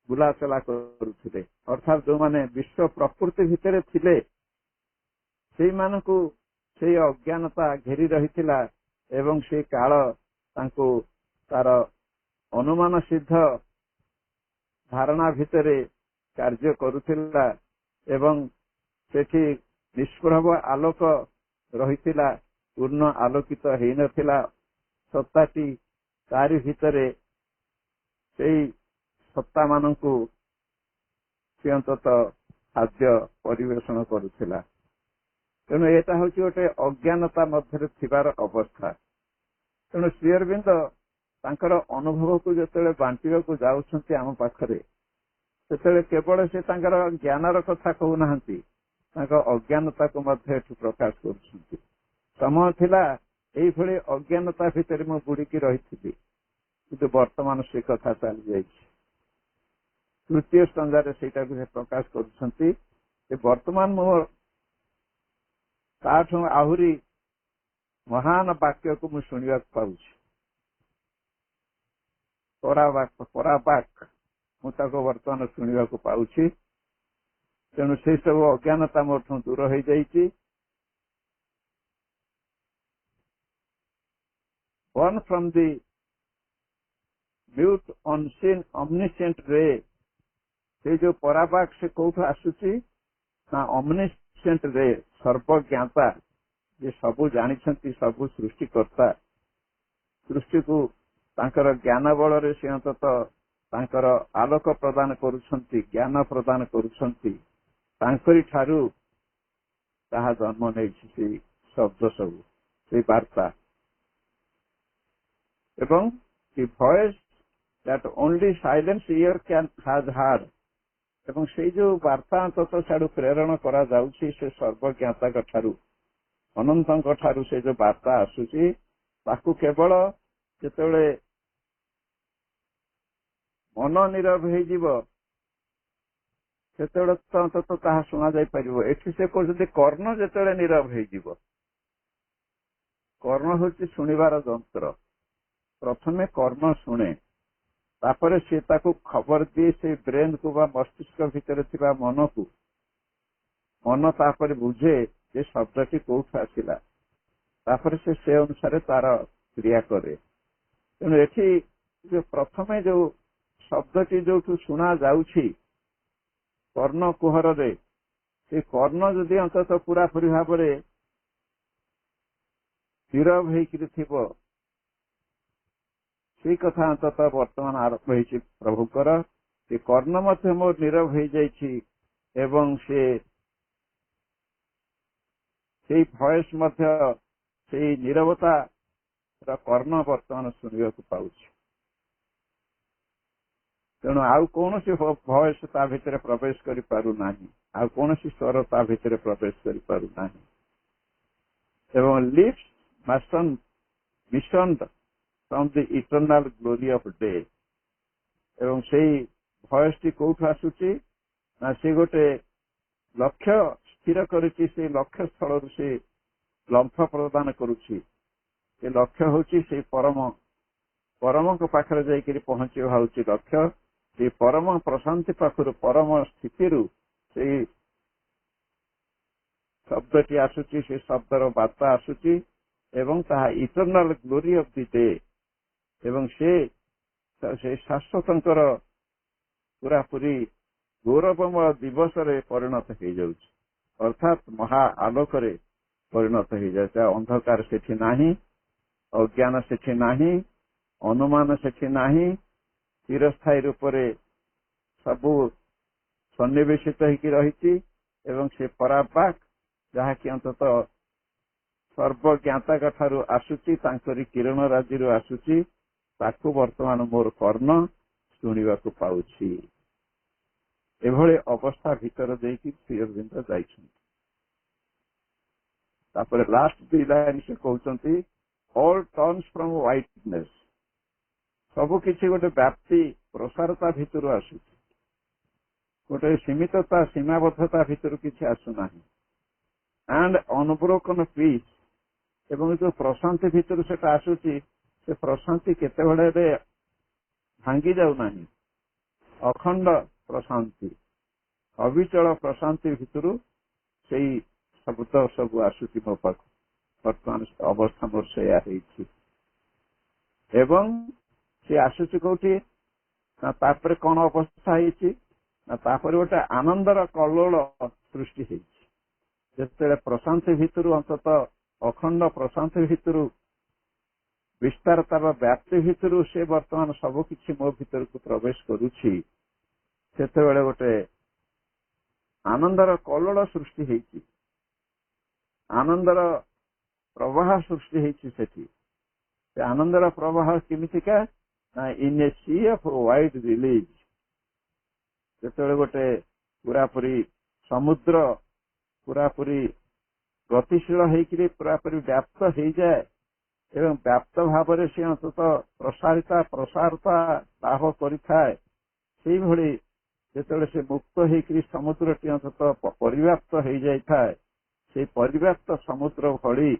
ବୁଲାଚଲା କରୁଥିଲେ, ଅର୍ଥାତ୍ ଯେଉଁମାନେ ବିଶ୍ୱ ପ୍ରକୃତି ଭିତରେ ଥିଲେ, ସେଇମାନଙ୍କୁ ସେଇ ଅଜ୍ଞାନତା ଘେରି ରହିଥିଲା ଏବଂ ସେ କାଳ ତାଙ୍କୁ ତାର ଅନୁମାନ ସିଦ୍ଧ ଧାରଣା ଭିତରେ କାର୍ଯ୍ୟ କରୁଥିଲା ଏବଂ ସେଠି ନିଷ୍ପ୍ରଭ ଆଲୋକ ରହିଥିଲା, ପୂର୍ଣ୍ଣ ଆଲୋକିତ ହେଇନଥିଲା ସତ୍ତାଟି। ତାରି ଭିତରେ ସେଇ ସତ୍ତା ମାନଙ୍କୁ ସେ ଅନ୍ତତଃ ଖାଦ୍ୟ ପରିବେଷଣ କରୁଥିଲା। ତେଣୁ ଏଇଟା ହଉଛି ଗୋଟେ ଅଜ୍ଞାନତା ମଧ୍ୟରେ ଥିବାର ଅବସ୍ଥା। ତେଣୁ ଶ୍ରୀ ଅରବିନ୍ଦ ତାଙ୍କର ଅନୁଭବକୁ ଯେତେବେଳେ ବାଣ୍ଟିବାକୁ ଯାଉଛନ୍ତି ଆମ ପାଖରେ, ସେତେବେଳେ କେବଳ ସେ ତାଙ୍କର ଜ୍ଞାନର କଥା କହୁନାହାନ୍ତି, ତାଙ୍କ ଅଜ୍ଞାନତାକୁ ମଧ୍ୟ ଏଠି ପ୍ରକାଶ କରୁଛନ୍ତି। ସମୟ ଥିଲା ଏଇଭଳି ଅଜ୍ଞାନତା ଭିତରେ ମୁଁ ବୁଡିକି ରହିଥିଲି, କିନ୍ତୁ ବର୍ତ୍ତମାନ ସେ କଥା ଚାଲିଯାଇଛି। ତୃତୀୟ ସ୍ତନ୍ଧରେ ସେଇଟାକୁ ସେ ପ୍ରକାଶ କରୁଛନ୍ତି ଯେ ବର୍ତ୍ତମାନ ମୋ ତାଠୁ ଆହୁରି ମହାନ ବାକ୍ୟକୁ ମୁଁ ଶୁଣିବାକୁ ପାଉଛି। ପରାବାକ୍ ମୁଁ ତାକୁ ବର୍ତ୍ତମାନ ଶୁଣିବାକୁ ପାଉଛି। ତେଣୁ ସେଇ ସବୁ ଅଜ୍ଞାନତା ମୋଠୁ ଦୂର ହେଇଯାଇଛି। born from the mute unseen omniscient ray से जो पराबाक से कौटू आसुची ना omniscient ray सर्वज्ञाता जे सबु जानिछंती सबु सृष्टिकर्ता सृष्टि को तांकर ज्ञान बल रे से अंततः तांकर आलोक प्रदान करुछंती ज्ञान प्रदान करुछंती तांकरी ठारू ताहा जन्म नेछि से शब्द सब से वार्ता एवं the voice that only silence ear can has heard एवं से जो वार्ता अंततः साडू प्रेरण करा जाउछि से सर्वज्ञाता ठारू अनंत ठारू से जो वार्ता आसुछि ताकू केवल जेतेबेले मन नीरव हो सेतेबेले तो अंततः ताहा सुना जाय परिबो एठी से कहते कर्ण जेतेबेले नीरव हो कर्ण होछि सुनिबार यंत्र प्रथमे कर्ण शुणे तापर से ताकू खबर दिए से ब्रेन को बा मस्तिष्क भितर थिबा मन को मन तापर बुझे जे शब्दटी कोठु आसिला तापर से अनुसार तार क्रिया करे तेणु एठी जो प्रथमे जो शब्दटी जो शुणा जाउछि कर्ण कुहर रे से कर्ण जदि अंततः पूरा पूरी भाव में नीरव होइकिरि थिबो से कथा अंततः वर्तमान आरंभ होइछि प्रभुकर से कर्ण मध्य मोर नीरव हो जाइछि एवं से भॉइस मध्य से नीरवता कर्ण वर्तमान सुनिबा को पाउछि तेणु आउ कौन भॉइस ता भितर प्रवेश करि पारु नाही आउ कौन स्वर ता भितर प्रवेश करि पारु नाही एवं lips mission from the eternal glory of day एवं सेही भॉइस टी कोठु आसुची ना से गोटे लक्ष्य स्थिर करिछि से लक्ष्य स्थल से लंफ प्रदान करुछि से लक्ष्य होछि से परम को पाखरे जाई करी पहुंचिबा होछि लक्ष्य से परम प्रशांति पाखरु परम स्थितिरु से शब्दटी आसुची से शब्दर वार्ता आसुची एवं ताहा eternal glory of the day एवं से शाश्वतंकर पूरा पूरी गौरवमय दिवस रे परिणत हो जाउछि अर्थात महा आलोक रे परिणत हो जाउछि अंधकार सेठी नाही अज्ञान सेठी नाही अनुमान सेठी नाही चिरस्थायी रूप रे सबु सन्निवेशित होइकी रहिछि एवं से पराबाक जहाँ कि अंततः सर्वज्ञाता ठारू आसुची तांकरी किरण राजी आसुची ताकू वर्तमान मोर कर्ण शुणा पाउछि एभले अवस्था भीतर देकी श्री अरविंद जाइछन्ति तापर लास्ट दुई लाइन से कहउछन्ति ऑल टर्न्स फ्रॉम व्हाइटनेस सबु किछि गोटे व्याप्ति प्रसारता भीतर आसुछि गोटे सीमितता सीमाबद्धता भीतर किछि आसु नाही एंड अनब्रोकन पीस एवं जो प्रशांति भीतर से आसुची से प्रशांति केते बड़े भांगी जाऊ नाही अखंड प्रशांति अविचल प्रशांति भीतर से शब्द सब आसुची मो पाख वर्तमान अवस्था मोर से एवं से आसुची कोठी ना तापर कौन अवस्था होइछि ना तापर गोटे आनंदर कल्लोल सृष्टि होइछि जेतेले प्रशांति भीतर अंततः अखंड प्रशांति भीतर विस्तारता व्याप्ति भीतर से वर्तमान सब किछि मो भीतर को प्रवेश करुछि सेते बेले गोटे आनंदर कल्लोल सृष्टि होइछि आनंदर प्रवाह सृष्टि होइछि सेठी से आनंदर प्रवाह केमितिका ना इन a sea of wide release सेते गोटे पूरा पूरी समुद्र पूरा पूरी गतिशील होइकिरी पूरा पूरी व्याप्त हो जाए एवं व्याप्त भाव से अंततः प्रसारिता प्रसारता लाभ करिथाए सेही भली जेतेबेले से मुक्त होइकिरी समुद्रटी अंततः परिव्याप्त हो जाइथाए से परिव्याप्त समुद्र भली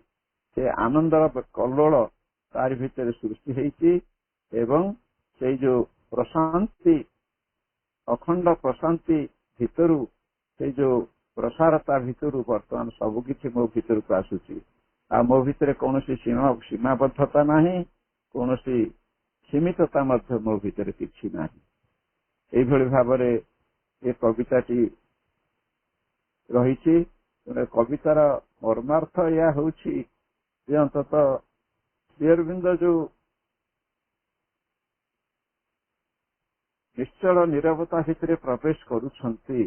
से आनंदर कल्लोल तार भितर सृष्टि होइछि एवं से जो प्रशांति अखंड प्रशांति भितरु से जो प्रसारता भितर वर्तमान सबकिछि मो भितर को आसुची आ मो भितर कौन सीमाबद्धता नाही କୌଣସି ସୀମିତତା ମଧ୍ୟ ମୋ ଭିତରେ କିଛି ନାହିଁ। ଏଇଭଳି ଭାବରେ ଏ କବିତାଟି ରହିଛି। କବିତାର ମର୍ମାର୍ଥ ଏହା ହେଉଛି ଯେ ଅନ୍ତତଃ ଶ୍ରୀ ଅରବିନ୍ଦ ଯୋଉ ନିଶ୍ଚଳ ନୀରବତା ଭିତରେ ପ୍ରବେଶ କରୁଛନ୍ତି,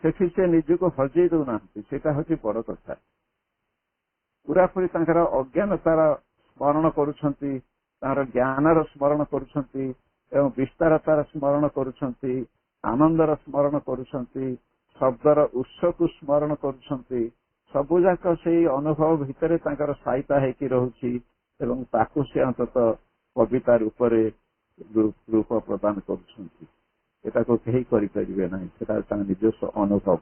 ସେଠି ସେ ନିଜକୁ ହଜେଇ ଦଉନାହାନ୍ତି। ସେଇଟା ହଉଛି ବଡ କଥା। ପୁରାପୁରି ତାଙ୍କର ଅଜ୍ଞାନତାର ସ୍ମରଣ କରୁଛନ୍ତି, ତାଙ୍କର ଜ୍ଞାନର ସ୍ମରଣ କରୁଛନ୍ତି ଏବଂ ବିସ୍ତାରତାର ସ୍ମରଣ କରୁଛନ୍ତି, ଆନନ୍ଦର ସ୍ମରଣ କରୁଛନ୍ତି, ଶବ୍ଦର ଉତ୍ସକୁ ସ୍ମରଣ କରୁଛନ୍ତି। ସବୁ ଯାକ ସେଇ ଅନୁଭବ ଭିତରେ ତାଙ୍କର ସାଇତା ହେଇକି ରହୁଛି ଏବଂ ତାକୁ ସେ ଅନ୍ତତଃ କବିତା ରୂପରେ ରୂପ ପ୍ରଦାନ କରୁଛନ୍ତି। ଏଟାକୁ କେହି କରିପାରିବେ ନାହିଁ, ସେଟା ତାଙ୍କ ନିଜସ୍ୱ ଅନୁଭବ।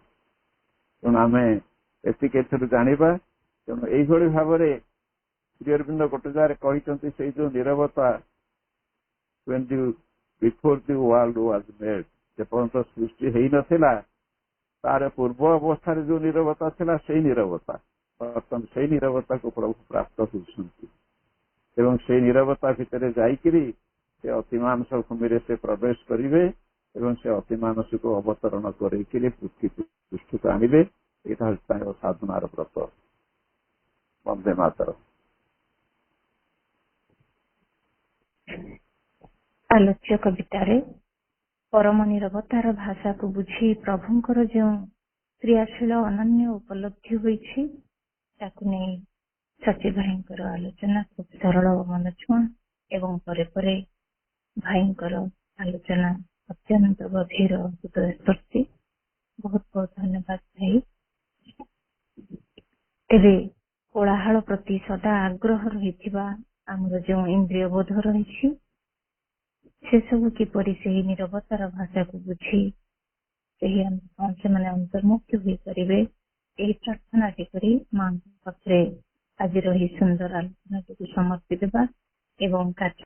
ତେଣୁ ଆମେ ଏତିକି ଏଥିରୁ ଜାଣିବା। ତେଣୁ ଏଇଭଳି ଭାବରେ ଶ୍ରୀ ଅରବିନ୍ଦ ଗୋଟେ ଜାଗାରେ କହିଛନ୍ତି, ସେଇ ଯୋଉ ନୀରବତା before the world was made, ଯେପର୍ଯ୍ୟନ୍ତ ସୃଷ୍ଟି ହେଇନଥିଲା ତାର ପୂର୍ବ ଅବସ୍ଥାରେ ଯୋଉ ନୀରବତା ଥିଲା ସେଇ ନୀରବତା, ବର୍ତ୍ତମାନ ସେଇ ନୀରବତାକୁ ପ୍ରଭୁ ପ୍ରାପ୍ତ ହେଉଛନ୍ତି ଏବଂ ସେଇ ନୀରବତା ଭିତରେ ଯାଇକିରି ସେ ଅତିମାନସ ଭୂମିରେ ସେ ପ୍ରବେଶ କରିବେ ଏବଂ ସେ ଅତିମାନସକୁ ଅବତରଣ କରେଇକିରି ପୃଷ୍ଠକୁ ଆଣିବେ। ଏଇଟା ହେଉଛି ତାଙ୍କର ସାଧନାର ବ୍ରତ। ବନ୍ଦେ ମାତରମ୍। ଆଲୋଚ୍ୟ କବିତାରେ ପରମ ନିରବତାର ଭାଷାକୁ ବୁଝି ପ୍ରଭୁଙ୍କର ଯେଉଁ କ୍ରିୟାଶୀଳ ଅନନ୍ୟ ଉପଲବ୍ଧି ହୋଇଛି, ତାକୁ ନେଇ ସଚିବ ଭାଇଙ୍କର ଆଲୋଚନା ଖୁବ ସରଳ ଓ ମନଛୁଆଁ ଏବଂ ପରେ ପରେ ଭାଇଙ୍କର ଆଲୋଚନା ଅତ୍ୟନ୍ତ ଗଭୀର ହୃଦୟସ୍ପର୍ଶୀ। ବହୁତ ବହୁତ ଧନ୍ୟବାଦ ଭାଇ। ଏବେ କୋଳାହଳ ପ୍ରତି ସଦା ଆଗ୍ରହ ରହିଥିବା ଆମର ଯେଉଁ ଇନ୍ଦ୍ରିୟ ବୋଧ ରହିଛି, ସେସବୁ କିପରି ସେହି ନିରବତାର ଭାଷାକୁ ବୁଝି ସେମାନେ ଅନ୍ତର୍ମୁଖୀ ହୋଇପାରିବେ, ଏହି ପ୍ରାର୍ଥନାଟି କରି ମାଙ୍କ ପାଖରେ ଆଜିର ଏହି ସୁନ୍ଦର ଆଲୋଚନାଟିକୁ ସମର୍ପି ଦେବା ଏବଂ କାର୍ଯ୍ୟ